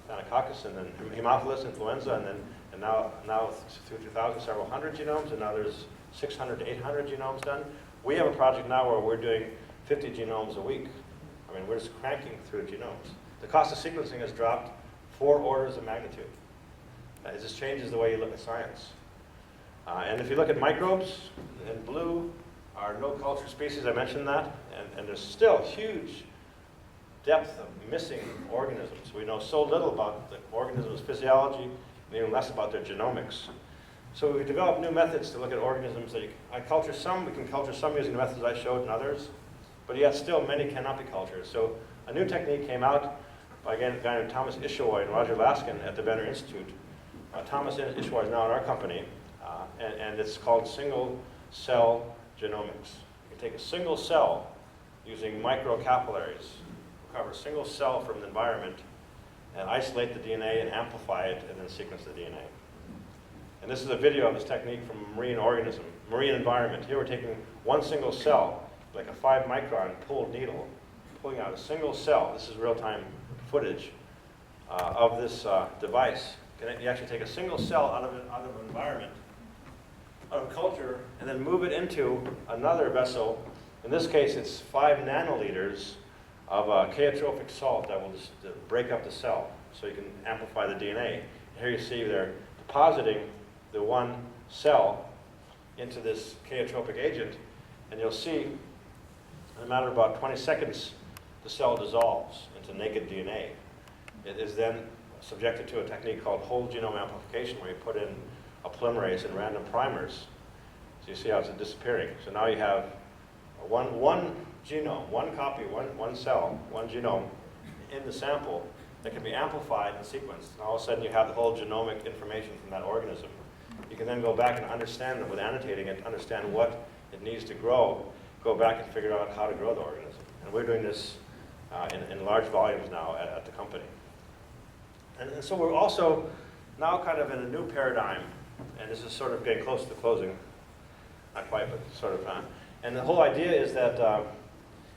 Phacococcus, and then Haemophilus, influenza, and now through 2000, several hundred genomes, and now there's 600 to 800 genomes done. We have a project now where we're doing 50 genomes a week. I mean, we're just cranking through genomes. The cost of sequencing has dropped 4 orders of magnitude. It just changes the way you look at science. And if you look at microbes, in blue are no-culture species, I mentioned that, and there's still huge depth of missing organisms. We know so little about the organism's physiology, and even less about their genomics. So we developed new methods to look at organisms that we can culture some using the methods I showed and others, but yet still many cannot be cultured. So a new technique came out by a guy named Thomas Ishawoy and Roger Laskin at the Venter Institute. Thomas Ishawoy is now in our company, and it's called single-cell genomics. You take a single cell using microcapillaries, recover a single cell from the environment, and isolate the DNA and amplify it, and then sequence the DNA. And this is a video of this technique from a marine environment. Here we're taking one single cell, like a 5-micron pulled needle, pulling out a single cell. This is real-time footage of this device. You actually take a single cell out of an environment, out of culture, and then move it into another vessel. In this case, it's 5 nanoliters of chaotropic salt that will just break up the cell, so you can amplify the DNA. Here you see they're depositing the one cell into this chaotropic agent, and you'll see in a matter of about 20 seconds, the cell dissolves into naked DNA. It is then subjected to a technique called whole genome amplification, where you put in a polymerase and random primers. So you see how it's disappearing. So now you have one genome, one copy, one cell, one genome in the sample that can be amplified and sequenced. And all of a sudden you have the whole genomic information from that organism. You can then go back and understand it with annotating it, understand what it needs to grow, go back and figure out how to grow the organism. And we're doing this in large volumes now at the company. And so we're also now kind of in a new paradigm, and this is sort of getting close to the closing. Not quite, but sort of. And the whole idea is that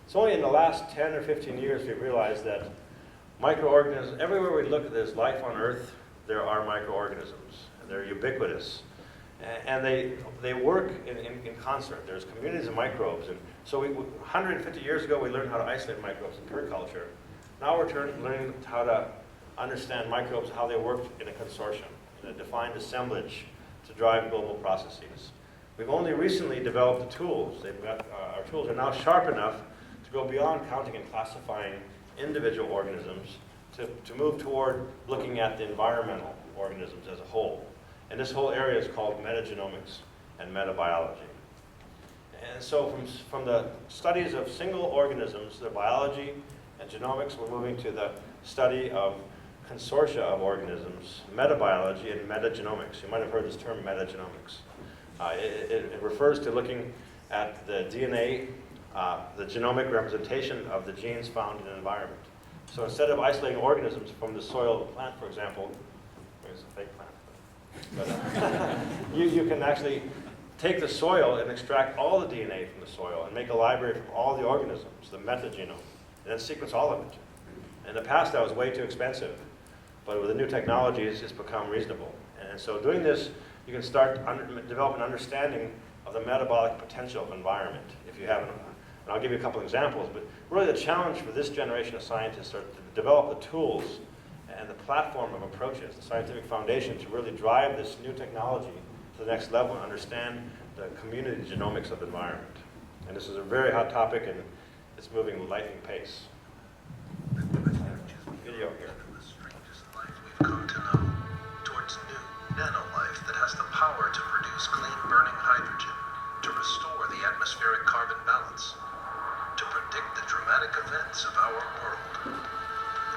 it's only in the last 10 or 15 years we've realized that microorganisms, everywhere we look at there's life on Earth, there are microorganisms. And they're ubiquitous. And they work in concert. There's communities of microbes. And so 150 years ago, we learned how to isolate microbes in permaculture. Now we're learning how to understand microbes, how they work in a consortium, in a defined assemblage to drive global processes. We've only recently developed the tools. Our tools are now sharp enough to go beyond counting and classifying individual organisms to move toward looking at the environmental organisms as a whole. And this whole area is called metagenomics and metabiology. And so from the studies of single organisms, their biology and genomics, we're moving to the study of consortia of organisms, metabiology and metagenomics. You might have heard this term, metagenomics. It refers to looking at the DNA, the genomic representation of the genes found in an environment. So instead of isolating organisms from the soil of a plant, for example, there's a fake plant, but you can actually take the soil and extract all the DNA from the soil and make a library from all the organisms, the metagenome, and then sequence all of it. In the past, that was way too expensive, but with the new technologies, it's become reasonable. And so doing this, you can start develop an understanding of the metabolic potential of environment. If you haven't, and I'll give you a couple examples, but really the challenge for this generation of scientists are to develop the tools and the platform of approaches, the scientific foundation to really drive this new technology to the next level and understand the community genomics of the environment. And this is a very hot topic, and it's moving with lightning pace. Video here. The strangest life we've come to know, towards new nanolife that has the power to produce clean burning hydrogen, to restore the atmospheric carbon balance, to predict the dramatic events of our world.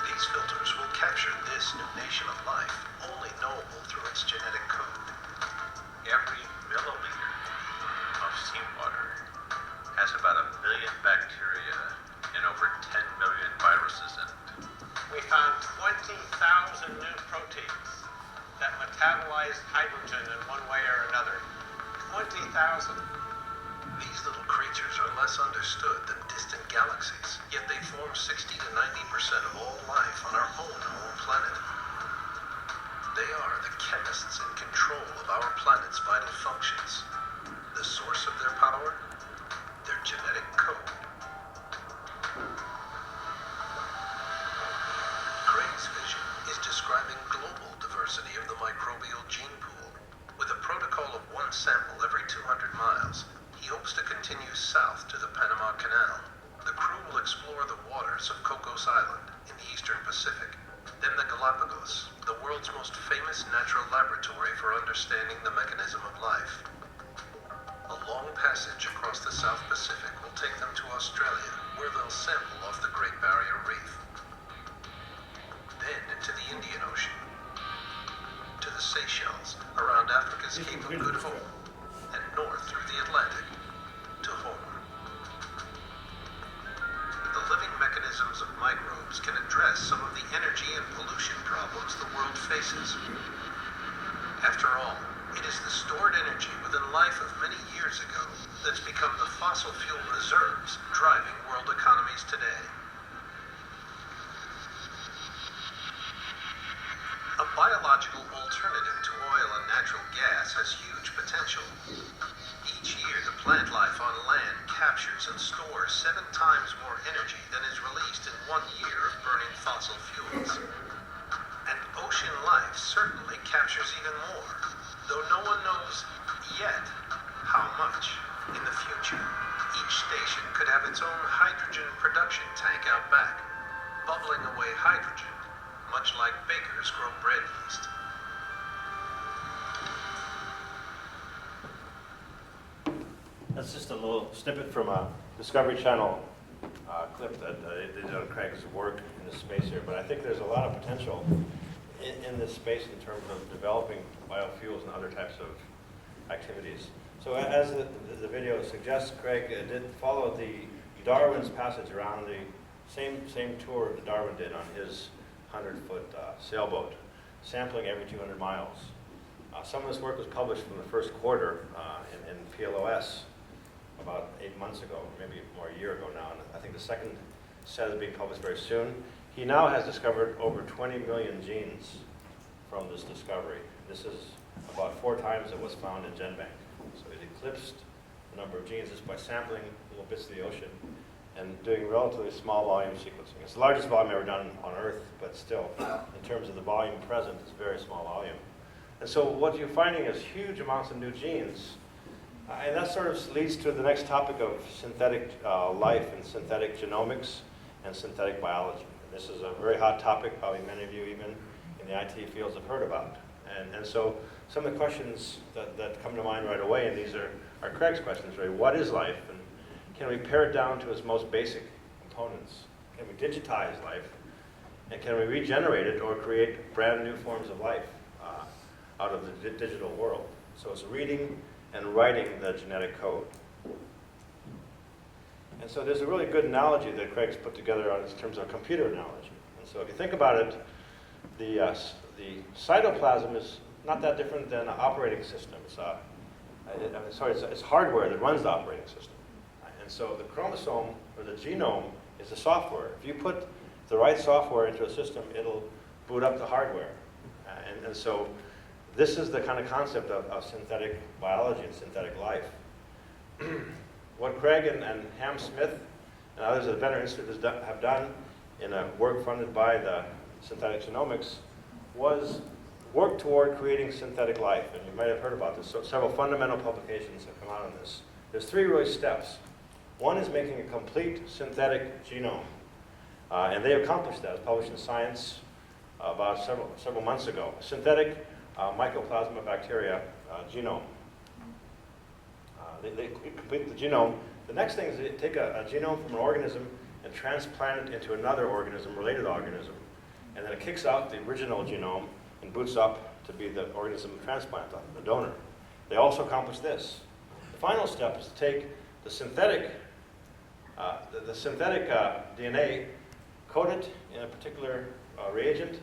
These filters will capture this new nation of life, only knowable through its genetic code. Every milliliter of seawater has about 1 billion bacteria and over 10 million viruses in it. We found 20,000 new proteins that metabolize hydrogen in one way or another. 20,000. These little creatures are less understood than distant galaxies, yet they form 60 to 90% of all life on our own home planet. They are the chemists in control of our planet's vital functions. The source of their power? Their genetic code. Craig's vision is describing global diversity of the microbial gene pool. With a protocol of one sample every 200 miles, he hopes to continue south to the Panama Canal. The crew will explore the waters of Cocos Island in the eastern Pacific, then the Galapagos, the world's most famous natural laboratory for understanding the mechanism of life. A long passage across the South Pacific will take them to Australia, where they'll sample off the Great Barrier Reef. Then into the Indian Ocean, to the Seychelles, around Africa's Cape of Good Hope, and north through the Atlantic to home. The living mechanisms of microbes can address some of the energy and pollution problems the world faces. After all, it is the stored energy within life of many years ago that's become the fossil fuel reserves driving world economies today. A biological alternative to oil and natural gas has huge potential. Each year, the plant life on land captures and stores 7 times more energy than is released in 1 year of burning fossil fuels. And ocean life certainly captures even more, though no one knows yet how much. In the future, each station could have its own hydrogen production tank out back, bubbling away hydrogen, much like bakers grow bread yeast. That's just a little snippet from a Discovery Channel clip that they did on Craig's work in this space here. But I think there's a lot of potential in this space in terms of developing biofuels and other types of activities. So as the video suggests, Craig did follow the Darwin's passage around the same tour that Darwin did on his 100-foot sailboat, sampling every 200 miles. Some of this work was published from the first quarter in PLOS about 8 months ago, maybe more a year ago now, and I think the second set is being published very soon. He now has discovered over 20 million genes from this discovery. This is about 4 times what was found in GenBank. So it eclipsed the number of genes just by sampling little bits of the ocean and doing relatively small volume sequencing. It's the largest volume ever done on Earth, but still, in terms of the volume present, it's very small volume. And so what you're finding is huge amounts of new genes. And that sort of leads to the next topic of synthetic life and synthetic genomics and synthetic biology. And this is a very hot topic, probably many of you even in the IT fields have heard about. And so some of the questions that come to mind right away, and these are Craig's questions, right? What is life? And can we pare it down to its most basic components? Can we digitize life? And can we regenerate it or create brand new forms of life out of the digital world? So it's reading and writing the genetic code. And so there's a really good analogy that Craig's put together in terms of computer analogy. And so if you think about it, the cytoplasm is not that different than an operating system. It's hardware that runs the operating system. And so the chromosome, or the genome, is the software. If you put the right software into a system, it'll boot up the hardware. And so this is the kind of concept of synthetic biology and synthetic life. What Craig and Ham Smith and others at the Venner Institute have done in a work funded by the Synthetic Genomics was work toward creating synthetic life. And you might have heard about this. So several fundamental publications have come out on this. There's 3 really steps. One is making a complete synthetic genome. And they accomplished that. It was published in Science about several months ago. Synthetic Mycoplasma bacteria genome. They complete the genome. The next thing is they take a genome from an organism and transplant it into another organism, related organism. And then it kicks out the original genome and boots up to be the organism transplant, the donor. They also accomplish this. The final step is to take the synthetic DNA, coat it in a particular reagent,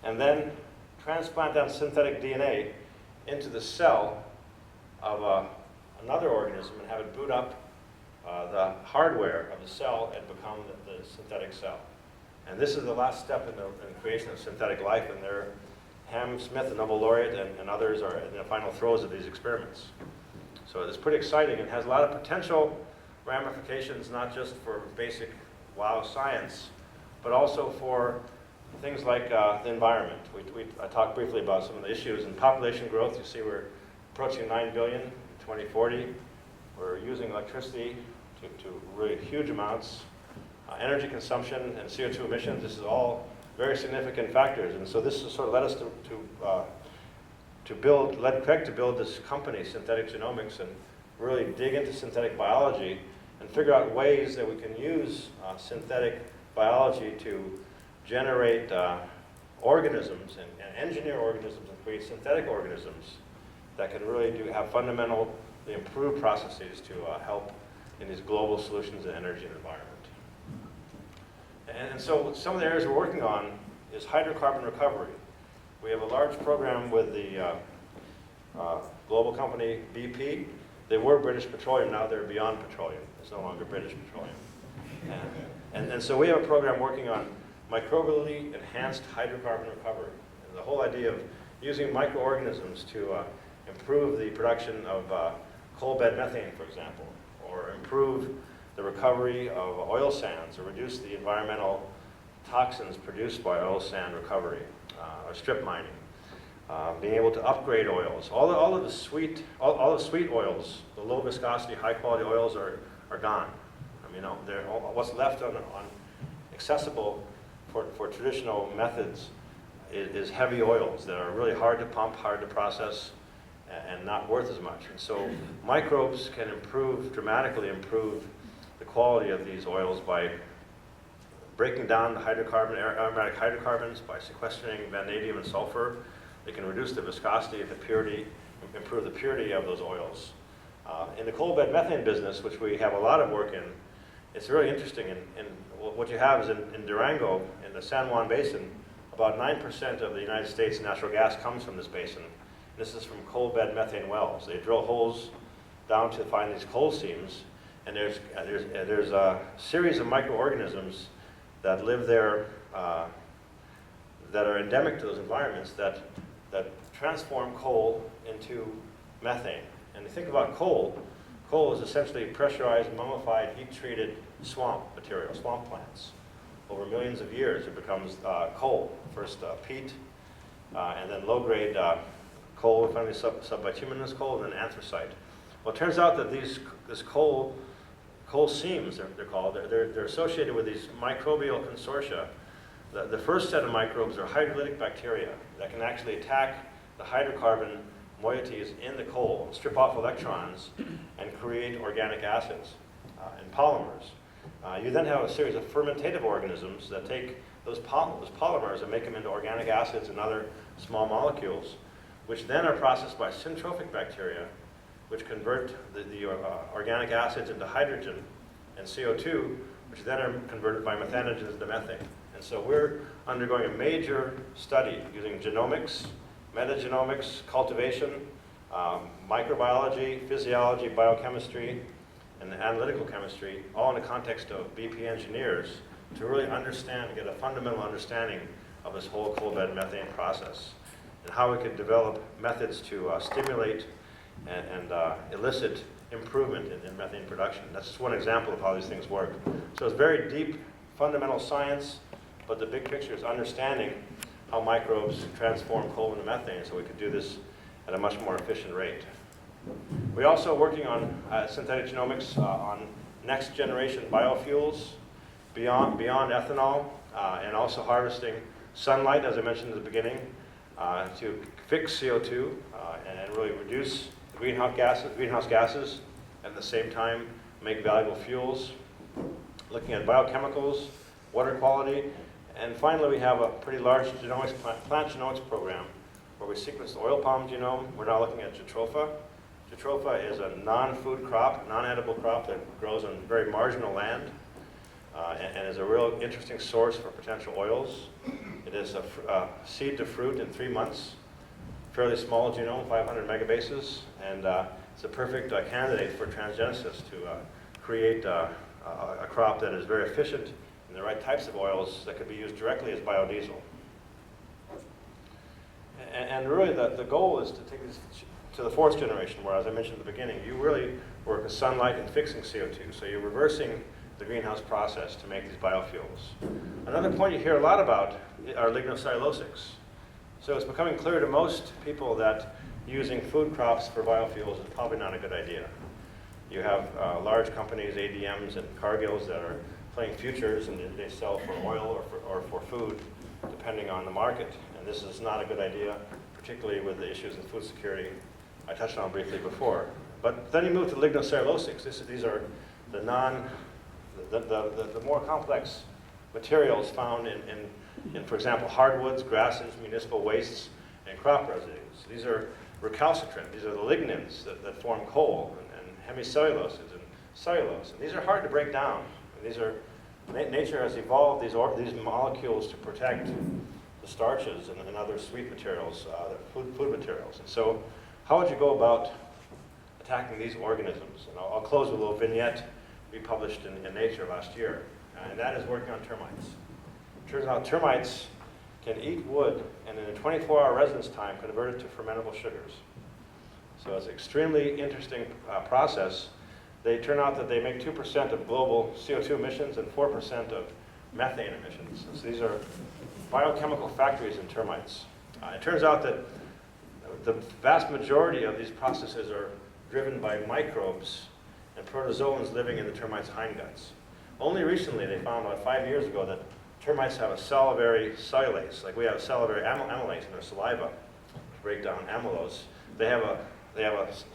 and then transplant that synthetic DNA into the cell of another organism and have it boot up the hardware of the cell and become the synthetic cell. And this is the last step in the creation of synthetic life, and Ham Smith, the Nobel laureate, and others are in the final throes of these experiments. So it's pretty exciting and has a lot of potential ramifications, not just for basic wow science, but also for things like the environment. I talked briefly about some of the issues in population growth. You see we're approaching 9 billion in 2040. We're using electricity to really huge amounts. Energy consumption and CO2 emissions, this is all very significant factors. And so this has sort of led us led Craig to build this company, Synthetic Genomics, and really dig into synthetic biology and figure out ways that we can use synthetic biology to generate organisms and engineer organisms and create synthetic organisms that can really have fundamentally improved processes to help in these global solutions in energy and environment. And so some of the areas we're working on is hydrocarbon recovery. We have a large program with the global company BP. They were British Petroleum, now they're Beyond Petroleum. It's no longer British Petroleum. And so we have a program working on microbially enhanced hydrocarbon recovery. And the whole idea of using microorganisms to improve the production of coal bed methane, for example, or improve the recovery of oil sands, or reduce the environmental toxins produced by oil sand recovery, or strip mining. Being able to upgrade oils. All of the sweet oils, the low viscosity, high quality oils are gone. What's left on accessible for traditional methods is heavy oils that are really hard to pump, hard to process, and not worth as much. And so microbes can dramatically improve the quality of these oils by breaking down the aromatic hydrocarbons, by sequestering vanadium and sulfur. They can reduce the viscosity and the purity, improve the purity of those oils. In the coal bed methane business, which we have a lot of work in, it's really interesting. And what you have is in Durango, in the San Juan Basin, about 9% of the United States natural gas comes from this basin. This is from coal bed methane wells. They drill holes down to find these coal seams, and there's a series of microorganisms that live there that are endemic to those environments that transform coal into methane. And you think about coal is essentially pressurized, mummified, heat-treated swamp material, swamp plants. Over millions of years, it becomes coal. First peat, and then low-grade coal, finally subbituminous coal, and then anthracite. Well, it turns out that this coal seams, they're called, they're associated with these microbial consortia. The first set of microbes are hydrolytic bacteria that can actually attack the hydrocarbon moieties in the coal, strip off electrons, and create organic acids and polymers. You then have a series of fermentative organisms that take those polymers and make them into organic acids and other small molecules, which then are processed by syntrophic bacteria, which convert the organic acids into hydrogen and CO2, which then are converted by methanogens into methane. And so we're undergoing a major study using genomics, metagenomics, cultivation, microbiology, physiology, biochemistry, and analytical chemistry, all in the context of BP engineers, to really understand and get a fundamental understanding of this whole coal bed methane process and how we can develop methods to stimulate and elicit improvement in methane production. That's just one example of how these things work. So it's very deep, fundamental science, but the big picture is understanding how microbes transform coal into methane so we could do this at a much more efficient rate. We're also working on synthetic genomics on next generation biofuels beyond ethanol, and also harvesting sunlight, as I mentioned at the beginning, to fix CO2 and really reduce the greenhouse gases, and at the same time make valuable fuels. Looking at biochemicals, water quality, and finally we have a pretty large genomics plant genomics program where we sequence the oil palm genome. We're now looking at jatropha. Jatropha is a non-food crop, non-edible crop that grows on very marginal land and is a real interesting source for potential oils. It is a seed to fruit in 3 months, fairly small genome, 500 megabases, and it's a perfect candidate for transgenesis to create a crop that is very efficient in the right types of oils that could be used directly as biodiesel. And really the goal is to take this to the 4th generation, where, as I mentioned at the beginning, you really work with sunlight and fixing CO2. So you're reversing the greenhouse process to make these biofuels. Another point you hear a lot about are lignocellulosics. So it's becoming clear to most people that using food crops for biofuels is probably not a good idea. You have large companies, ADMs and Cargills, that are playing futures, and they sell for oil or for food, depending on the market. And this is not a good idea, particularly with the issues in food security I touched on briefly before. But then you move to lignocellulosics. These are the more complex materials found in, for example, hardwoods, grasses, municipal wastes, and crop residues. These are recalcitrant. These are the lignins that form coal, and hemicelluloses and cellulose. And these are hard to break down. Nature has evolved these molecules to protect the starches and other sweet materials, food materials. And so how would you go about attacking these organisms? And I'll close with a little vignette we published in Nature last year, and that is working on termites. It turns out termites can eat wood and in a 24-hour residence time convert it to fermentable sugars. So it's an extremely interesting process. They turn out that they make 2% of global CO2 emissions and 4% of methane emissions. So these are biochemical factories in termites. It turns out that the vast majority of these processes are driven by microbes and protozoans living in the termites' hindguts. Only recently they found, about 5 years ago, that termites have a salivary cellulase, like we have salivary amylase in our saliva to break down amylose. They have a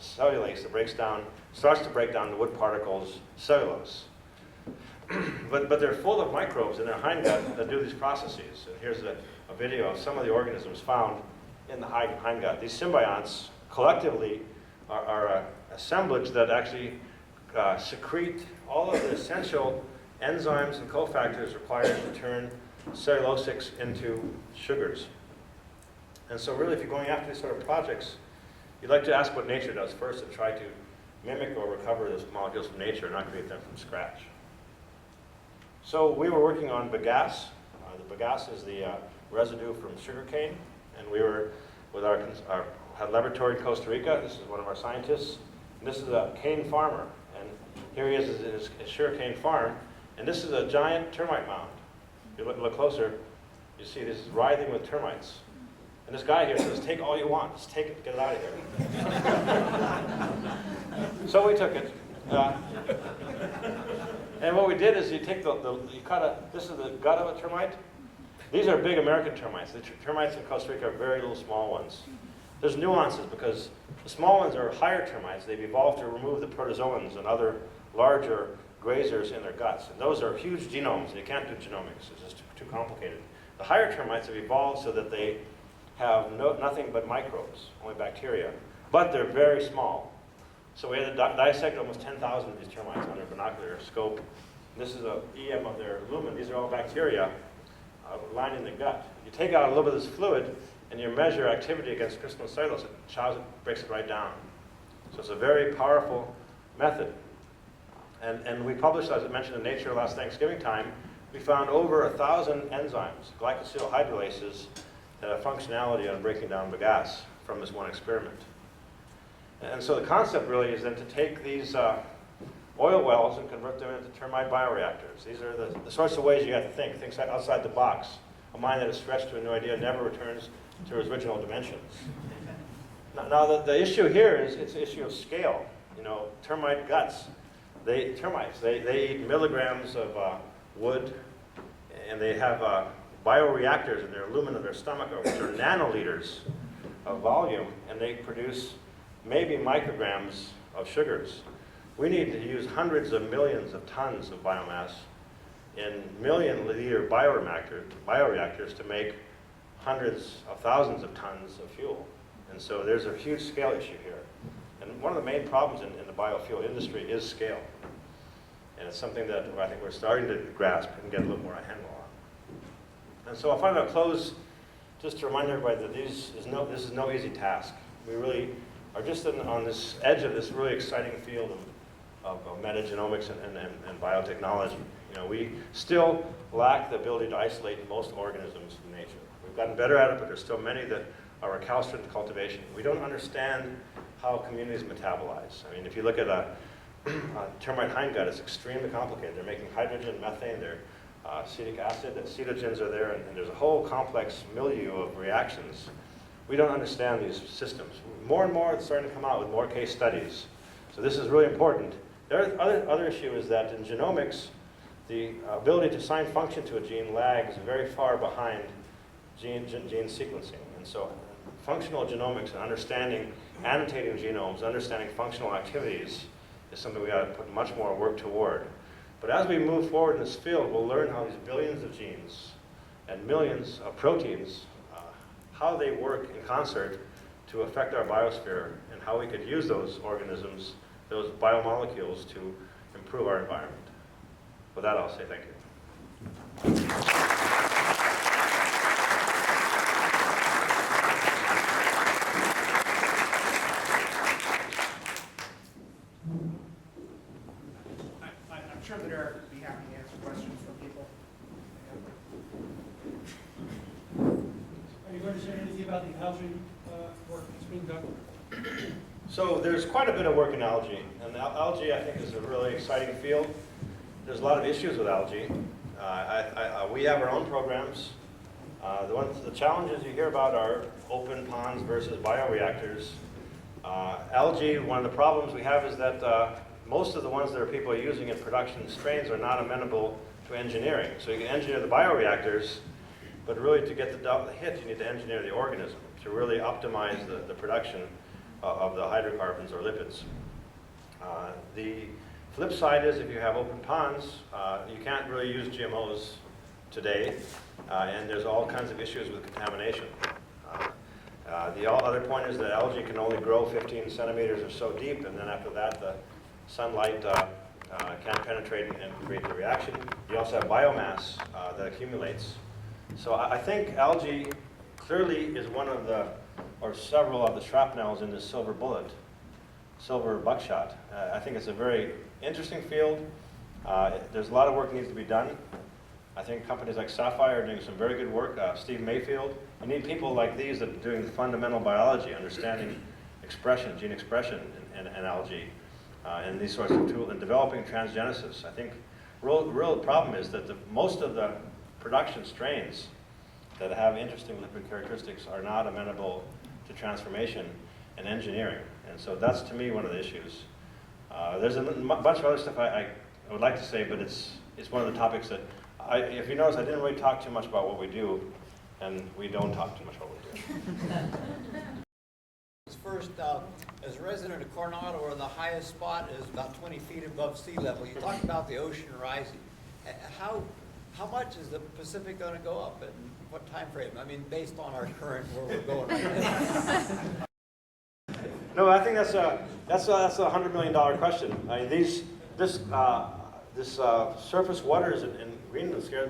cellulase that starts to break down the wood particles cellulose. but they're full of microbes in their hindgut that do these processes. And here's a video of some of the organisms found in the hindgut. These symbionts collectively are an assemblage that actually secrete all of the essential enzymes and cofactors required to turn cellulosics into sugars. And so really, if you're going after these sort of projects, you'd like to ask what nature does first and try to mimic or recover those molecules from nature, not create them from scratch. So we were working on bagasse. The bagasse is the residue from sugarcane, and we were with our laboratory in Costa Rica. This is one of our scientists. And this is a cane farmer, and here he is in his sugarcane farm, and this is a giant termite mound. If you look closer, you see this is writhing with termites. And this guy here says, take all you want, just take it, get it out of here. So we took it. And what we did is you take this is the gut of a termite. These are big American termites. The termites in Costa Rica are very little small ones. There's nuances because the small ones are higher termites. They've evolved to remove the protozoans and other larger grazers in their guts. And those are huge genomes. You can't do genomics. It's just too complicated. The higher termites have evolved so that they have nothing but microbes, only bacteria. But they're very small. So we had to dissect almost 10,000 of these termites under a binocular scope. And this is an EM of their lumen. These are all bacteria lining the gut. You take out a little bit of this fluid and you measure activity against crystalline cellulose. It breaks it right down. So it's a very powerful method. And we published, as I mentioned, in Nature last Thanksgiving time, we found over 1,000 enzymes, glycosyl hydrolases, that have functionality on breaking down bagasse from this one experiment. And so the concept really is then to take these oil wells and convert them into termite bioreactors. These are the sorts of ways you have to think outside the box. A mind that is stretched to a new idea never returns to its original dimensions. Now the issue here is it's an issue of scale. You know, termite guts, they eat milligrams of wood, and they have bioreactors in their lumen of their stomach, which are nanoliters of volume, and they produce maybe micrograms of sugars. We need to use hundreds of millions of tons of biomass in million-liter bioreactors to make hundreds of thousands of tons of fuel. And so there's a huge scale issue here. And one of the main problems in the biofuel industry is scale. And it's something that I think we're starting to grasp and get a little more a handle on. And so I finally close just to remind everybody that this is no easy task. We really are just on this edge of this really exciting field of metagenomics and biotechnology. You know, we still lack the ability to isolate most organisms from nature. We've gotten better at it, but there's still many that are recalcitrant to cultivation. We don't understand how communities metabolize. I mean, if you look at a termite hindgut, it's extremely complicated. They're making hydrogen, methane, they're acetic acid, acetogens are there, and there's a whole complex milieu of reactions. We don't understand these systems. More and more it's starting to come out with more case studies. So this is really important. The other issue is that in genomics, the ability to assign function to a gene lags very far behind gene sequencing. And so functional genomics and understanding, annotating genomes, understanding functional activities is something we ought to put much more work toward. But as we move forward in this field, we'll learn how these billions of genes and millions of proteins, how they work in concert to affect our biosphere and how we could use those organisms, those biomolecules, to improve our environment. With that, I'll say thank you. I'm sure that Eric would be happy to answer questions from people. Are you going to say anything about the algae work that's being done? So there's quite a bit of work in algae, and algae I think is a really exciting field. There's a lot of issues with algae. We have our own programs. The challenges you hear about are open ponds versus bioreactors. Algae, one of the problems we have is that most of the ones that people are using in production strains are not amenable to engineering. So you can engineer the bioreactors, but really to get the hit, you need to engineer the organism to really optimize the production of the hydrocarbons or lipids. The flip side is if you have open ponds, you can't really use GMOs today, and there's all kinds of issues with contamination. The other point is that algae can only grow 15 centimeters or so deep, and then after that the sunlight can't penetrate and create the reaction. You also have biomass that accumulates. So I think algae clearly is one of the, or several of the shrapnels in this silver bullet, silver buckshot. I think it's a very interesting field. There's a lot of work that needs to be done. I think companies like Sapphire are doing some very good work. Steve Mayfield. You need people like these that are doing the fundamental biology, understanding expression, gene expression in algae, and these sorts of tools, and developing transgenesis. I think real problem is that most of the production strains that have interesting lipid characteristics are not amenable to transformation and engineering. And so that's, to me, one of the issues. There's a bunch of other stuff I would like to say, but it's one of the topics that, if you notice, I didn't really talk too much about what we do, and we don't talk too much about what we do. First, as a resident of Coronado, where the highest spot is about 20 feet above sea level, you talked about the ocean rising. How much is the Pacific going to go up, and what time frame? I mean, based on our current, where we're going right now. No, I think that's a $100 million question. I mean, this surface waters in Greenland scare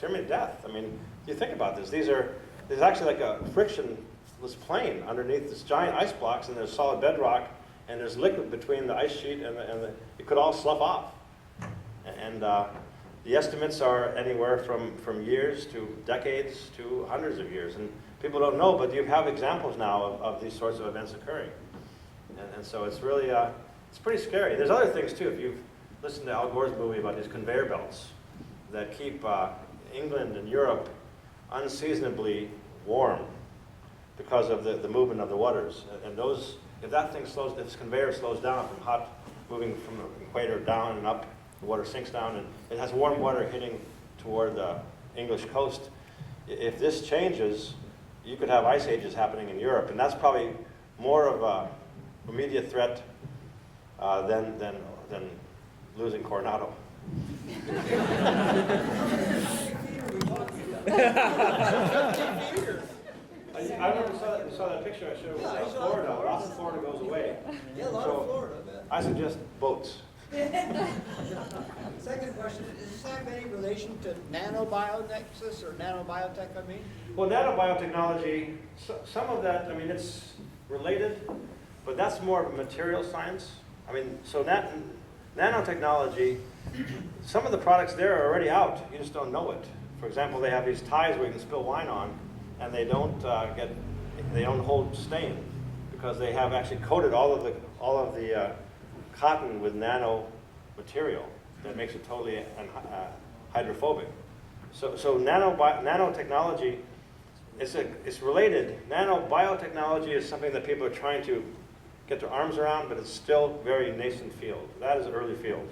me to death. I mean, you think about this. There's actually like a frictionless plane underneath this giant ice blocks, and there's solid bedrock, and there's liquid between the ice sheet and it could all slough off. And the estimates are anywhere from years to decades to hundreds of years, and people don't know, but you have examples now of these sorts of events occurring. And so it's really, it's pretty scary. There's other things too. If you've listened to Al Gore's movie about these conveyor belts that keep England and Europe unseasonably warm because of the movement of the waters. And those, if this conveyor slows down from moving from the equator down and up, the water sinks down, and it has warm water hitting toward the English coast. If this changes, you could have ice ages happening in Europe, and that's probably more of a immediate threat than losing Coronado. I remember saw that picture I showed of Florida. Lots of Florida goes away. Yeah, a lot of Florida. I suggest boats. Second question, does this have any relation to nanobionexus or nanobiotech, I mean? Well, nanobiotechnology, some of that, I mean, it's related, but that's more of a material science. I mean, so nanotechnology, some of the products there are already out. You just don't know it. For example, they have these ties where you can spill wine on, and they don't hold stain because they have actually coated all of the cotton with nano material that makes it totally hydrophobic. So nanotechnology, it's related. Nanobiotechnology is something that people are trying to get their arms around, but it's still very nascent field. That is an early field.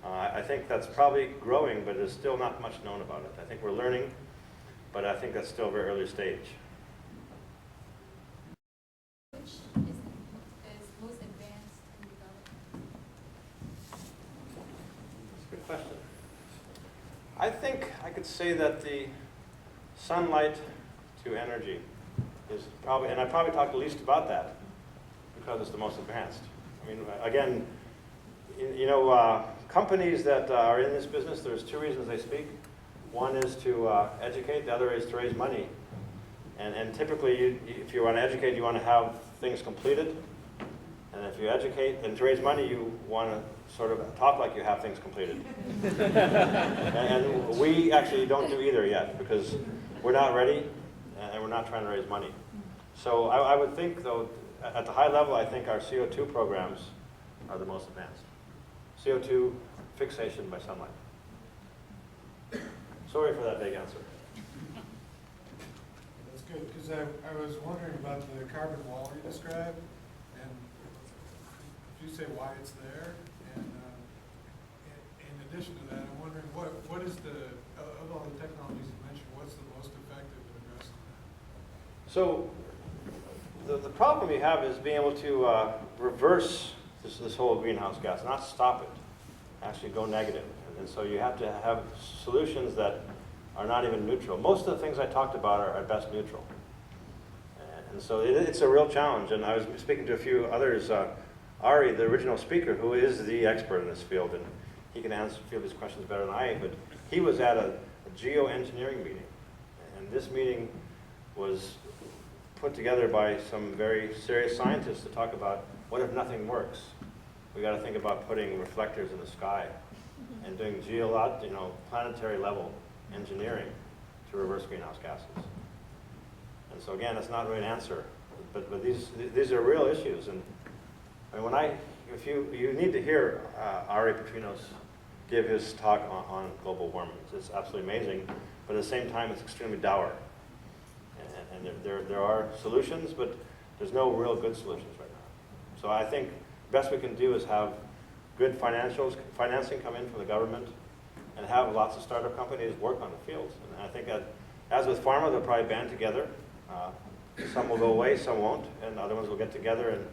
I think that's probably growing, but there's still not much known about it. I think we're learning, but I think that's still a very early stage. Which is most advanced in development? That's a good question. I think I could say that the sunlight to energy is probably, and I probably talked the least about that because it's the most advanced. I mean, again, companies that are in this business, there's two reasons they speak. One is to educate, the other is to raise money. And typically, if you want to educate, you want to have things completed. And if you educate and to raise money, you want to sort of talk like you have things completed. and we actually don't do either yet because we're not ready and we're not trying to raise money. So I would think, though, at the high level, I think our CO2 programs are the most advanced. CO2 fixation by sunlight. Sorry for that big answer. That's good, because I was wondering about the carbon wall you described, and if you say why it's there, So the problem you have is being able to reverse this whole greenhouse gas, not stop it, actually go negative. And so you have to have solutions that are not even neutral. Most of the things I talked about are at best neutral. And so it's a real challenge. And I was speaking to a few others, Ari, the original speaker, who is the expert in this field, and he can answer a few of these questions better than I, but he was at a geoengineering meeting. And this meeting was put together by some very serious scientists to talk about what if nothing works. We got to think about putting reflectors in the sky and doing planetary level engineering to reverse greenhouse gases. And so again, it's not really an answer, but these are real issues. And I mean, if you need to hear Ari Petrinos give his talk on global warming. It's absolutely amazing, but at the same time, it's extremely dour. And there are solutions, but there's no real good solutions right now. So I think the best we can do is have good financing come in from the government, and have lots of startup companies work on the fields. And I think that, as with pharma, they'll probably band together. Some will go away, some won't, and other ones will get together and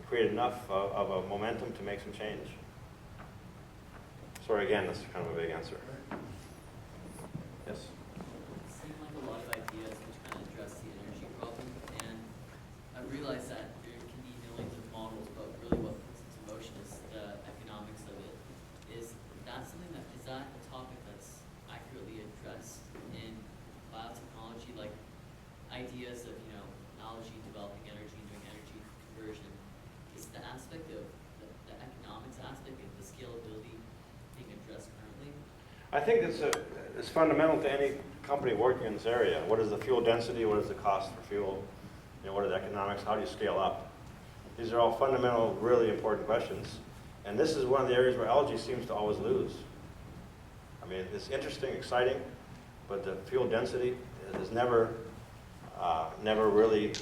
create enough of a momentum to make some change. Sorry, again, that's kind of a big answer. Yes? It seemed like a lot of ideas which kind of address the energy problem, and I realize that there can be millions of models, but really what puts into motion is the economics of it. Is that a topic that's accurately addressed in biotechnology, like ideas of, technology, developing energy, doing energy conversion? Is the aspect of the economics aspect of the scalability being addressed currently? I think it's fundamental to any company working in this area. What is the fuel density? What is the cost for fuel? What are the economics? How do you scale up? These are all fundamental, really important questions. And this is one of the areas where algae seems to always lose. I mean, it's interesting, exciting, but the fuel density is never really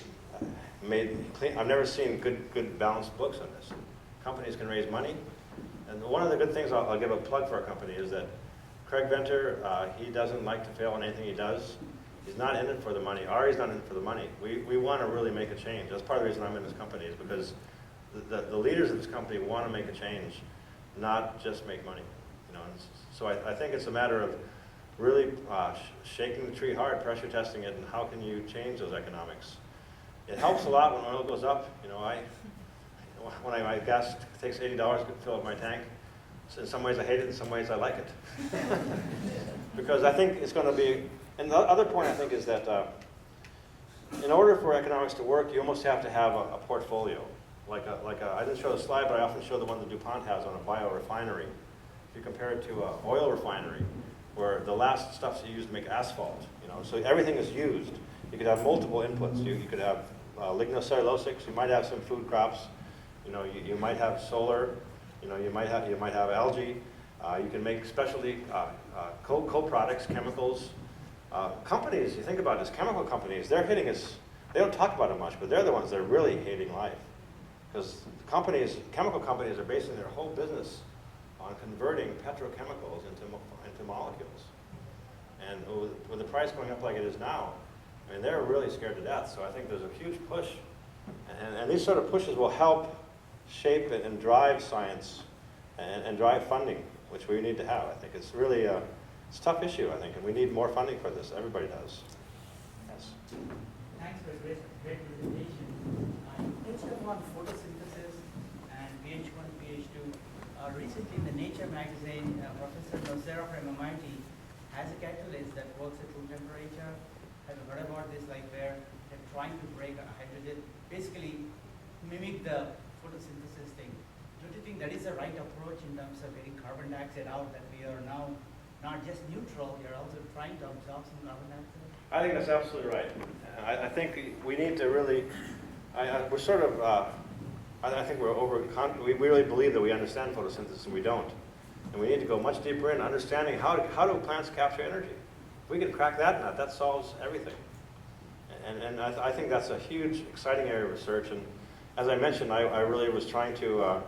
made clean. I've never seen good balanced books on this. Companies can raise money. And one of the good things, I'll give a plug for our company, is that Craig Venter, he doesn't like to fail on anything he does. He's not in it for the money. Ari's not in it for the money. We want to really make a change. That's part of the reason I'm in this company, is because the leaders of this company want to make a change, not just make money. And so I think it's a matter of really shaking the tree hard, pressure testing it, and how can you change those economics. It helps a lot when oil goes up. When my gas takes $80 to fill up my tank, so in some ways I hate it, in some ways I like it. Because I think it's going to be, and the other point I think is that in order for economics to work, you almost have to have a portfolio. I didn't show the slide, but I often show the one that DuPont has on a biorefinery. If you compare it to an oil refinery, where the last stuff's used to make asphalt, so everything is used. You could have multiple inputs. You could have lignocellulosics. You might have some food crops. You might have solar. You might have algae. You can make specialty co-products, chemicals. Companies, you think about this, chemical companies, they're hitting us. They don't talk about it much, but they're the ones that are really hating life, because chemical companies are basing their whole business on converting petrochemicals into molecules. And with the price going up like it is now, I mean, they're really scared to death. So I think there's a huge push, and these sort of pushes will help shape it and drive science and drive funding, which we need to have. I think it's really it's a tough issue, I think, and we need more funding for this. Everybody does. Yes. Thanks for a great presentation. H1 photosynthesis and PH1, PH2. Recently in the Nature magazine, Professor Mathur from MIT has a catalyst that works at room temperature. Have you heard about this, like where they're trying to break a hydrogen, basically mimic the photosynthesis thing? Don't you think that is the right approach in terms of getting carbon dioxide out, that we are now not just neutral, we are also trying to absorb some carbon dioxide? I think that's absolutely right. I think we need to really, we're sort of, I think we really believe that we understand photosynthesis, and we don't. And we need to go much deeper in understanding how do plants capture energy. If we can crack that nut, that solves everything. And I think that's a huge, exciting area of research. And as I mentioned, I really was trying to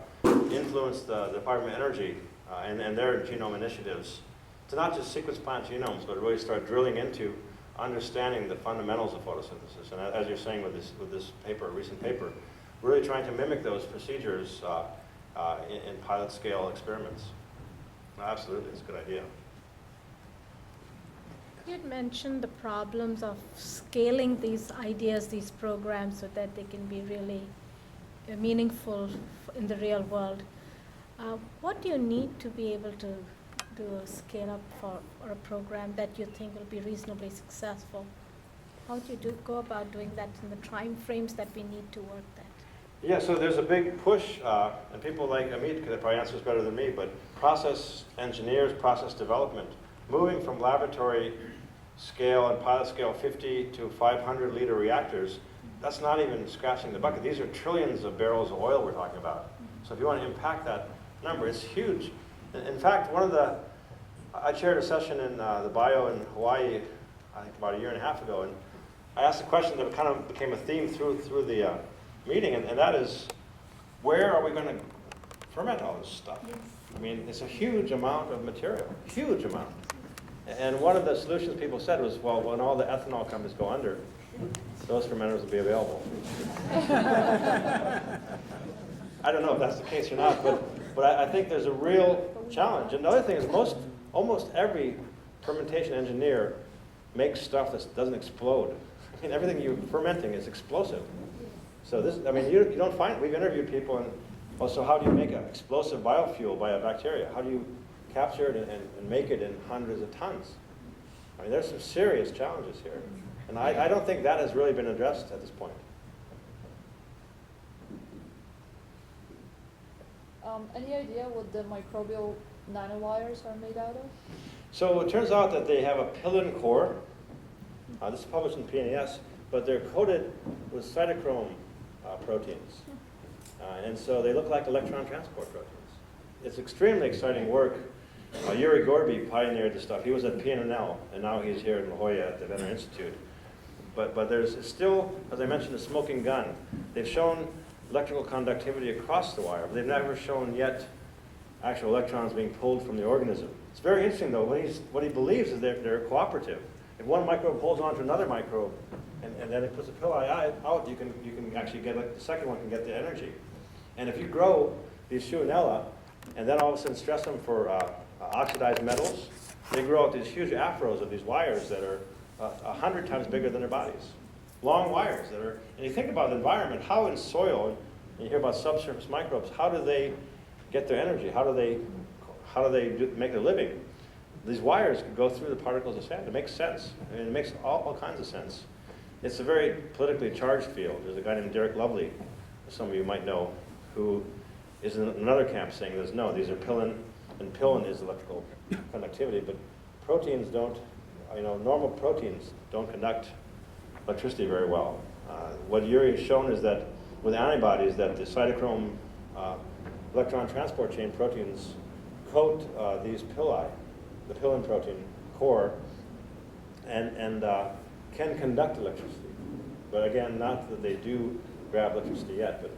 influence the Department of Energy and their genome initiatives to not just sequence plant genomes, but really start drilling into understanding the fundamentals of photosynthesis. And as you're saying with this paper, recent paper, really trying to mimic those procedures in pilot scale experiments. Absolutely, it's a good idea. You had mentioned the problems of scaling these ideas, these programs, so that they can be really meaningful in the real world. What do you need to be able to do a scale up for a program that you think will be reasonably successful? How do you go about doing that in the time frames that we need to work that? Yeah, so there's a big push, and people like Amit could probably answer this better than me, but process engineers, process development, moving from laboratory scale and pilot scale 50 to 500 liter reactors, that's not even scratching the bucket. These are trillions of barrels of oil we're talking about. So if you want to impact that number, it's huge. In fact, I chaired a session in the Bio in Hawaii, I think about a year and a half ago, and I asked a question that kind of became a theme through the meeting, and that is, where are we going to ferment all this stuff? I mean, it's a huge amount of material, huge amount. And one of the solutions people said was, well, when all the ethanol companies go under, those fermenters will be available. I don't know if that's the case or not, but I think there's a real challenge. And the other thing is almost every fermentation engineer makes stuff that doesn't explode. I mean, everything you're fermenting is explosive. So this, I mean, you don't find, we've interviewed people, and also how do you make an explosive biofuel by a bacteria? How do you capture it and make it in hundreds of tons? I mean, there's some serious challenges here. And I don't think that has really been addressed at this point. Any idea what the microbial nanowires are made out of? So it turns out that they have a pillin core. This is published in PNAS, but they're coated with cytochrome proteins. And so they look like electron transport proteins. It's extremely exciting work. Yuri Gorby pioneered this stuff. He was at PNNL, and now he's here in La Jolla at the Venner Institute. But there's still, as I mentioned, a smoking gun. They've shown electrical conductivity across the wire, but they've never shown yet actual electrons being pulled from the organism. It's very interesting, though. What he believes is they're cooperative. If one microbe holds on to another microbe, and then it puts a pili out, you can actually get, like, the second one can get the energy. And if you grow these Schuinella, and then all of a sudden stress them for oxidized metals, they grow out these huge afros of these wires that are 100 times bigger than their bodies. Long wires that are, and you think about the environment, how in soil, and you hear about subsurface microbes, how do they get their energy? How do they make their living? These wires can go through the particles of sand. It makes sense. I mean, it makes all kinds of sense. It's a very politically charged field. There's a guy named Derek Lovely, some of you might know, who is in another camp saying there's no, these are pillin, and pillin is electrical conductivity, but proteins don't, normal proteins don't conduct electricity very well. What Yuri has shown is that with antibodies, that the cytochrome electron transport chain proteins coat these pili, the pillin protein core, and can conduct electricity. But again, not that they do grab electricity yet. But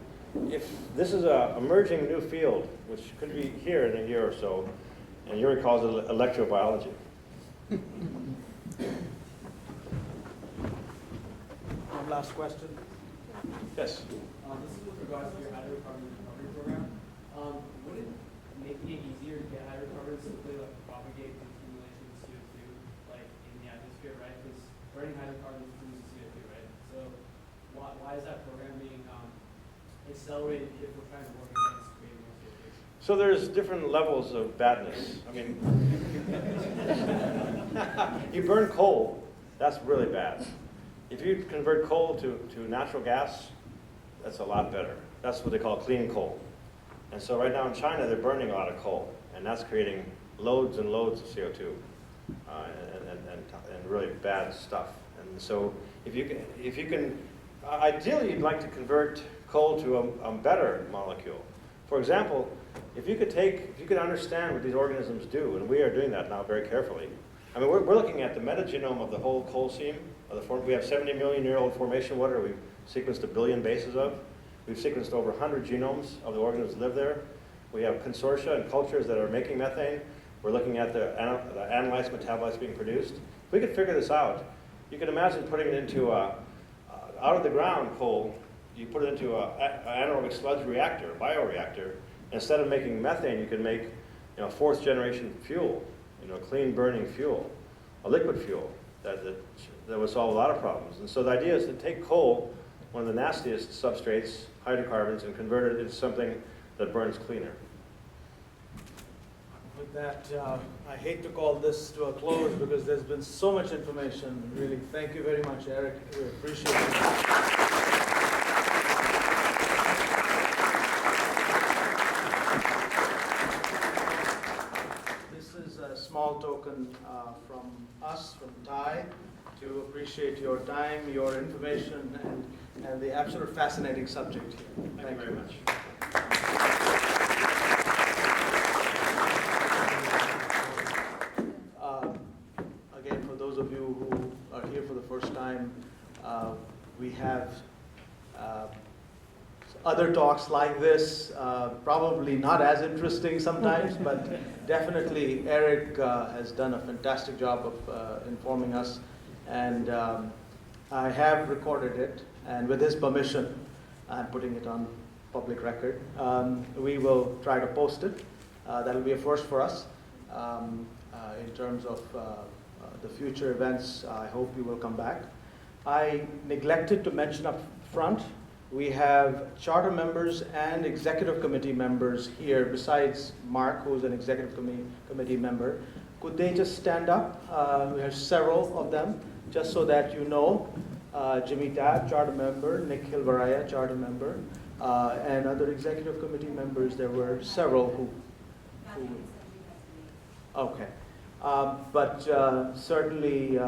if this is an emerging new field, which could be here in a year or so, and Yuri calls it electrobiology. One last question. Yes. This is with regards to your hydrocarbon recovery program. Would it make it easier to get hydrocarbons simply like propagate the accumulation of CO2 like in the atmosphere, right? Because burning hydrocarbons produces CO2, right? So why is that program being accelerated if we're trying to work against creating more CO2? So there's different levels of badness. I mean, you burn coal, that's really bad. If you convert coal to natural gas, that's a lot better. That's what they call clean coal. And so right now in China, they're burning a lot of coal, and that's creating loads and loads of CO2 and really bad stuff. And so if you can, ideally you'd like to convert coal to a better molecule. For example, if you could understand what these organisms do, and we are doing that now very carefully. I mean, we're looking at the metagenome of the whole coal seam. We have 70 million year old formation water we've sequenced 1 billion bases of. We've sequenced over 100 genomes of the organisms that live there. We have consortia and cultures that are making methane. We're looking at the analytes, metabolites being produced. If we could figure this out, You can imagine putting it into out of the ground coal, you put it into an anaerobic sludge reactor, a bioreactor. Instead of making methane, you can make fourth generation fuel, clean burning fuel, a liquid fuel that would solve a lot of problems. And so the idea is to take coal, one of the nastiest substrates, hydrocarbons, and convert it into something that burns cleaner. With that, I hate to call this to a close because there's been so much information. Really, thank you very much, Eric. We appreciate it. Small token from us, from TiE, to appreciate your time, your information, and the absolute fascinating subject here. Thank you very much. Again, for those of you who are here for the first time, we have other talks like this, probably not as interesting sometimes, but definitely Eric has done a fantastic job of informing us, and I have recorded it, and with his permission, I'm putting it on public record. We will try to post it. That'll be a first for us. In terms of the future events, I hope you will come back. I neglected to mention up front, we have charter members and executive committee members here, besides Mark, who's an executive committee member. Could they just stand up? We have several of them, just so that you know. Jimmy Tabb, charter member, Nick Hilvaraya, charter member, and other executive committee members. There were several who okay. But certainly,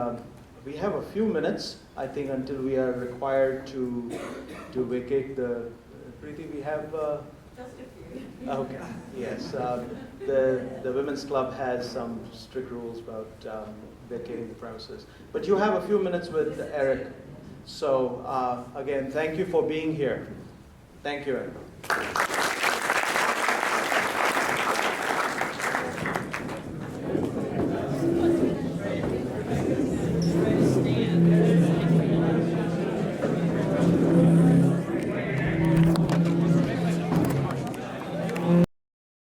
we have a few minutes, I think, until we are required to vacate the. Preeti, we have. Just a few. Okay. Yes. The Women's Club has some strict rules about vacating the premises. But you have a few minutes with Eric. So again, thank you for being here. Thank you, Eric.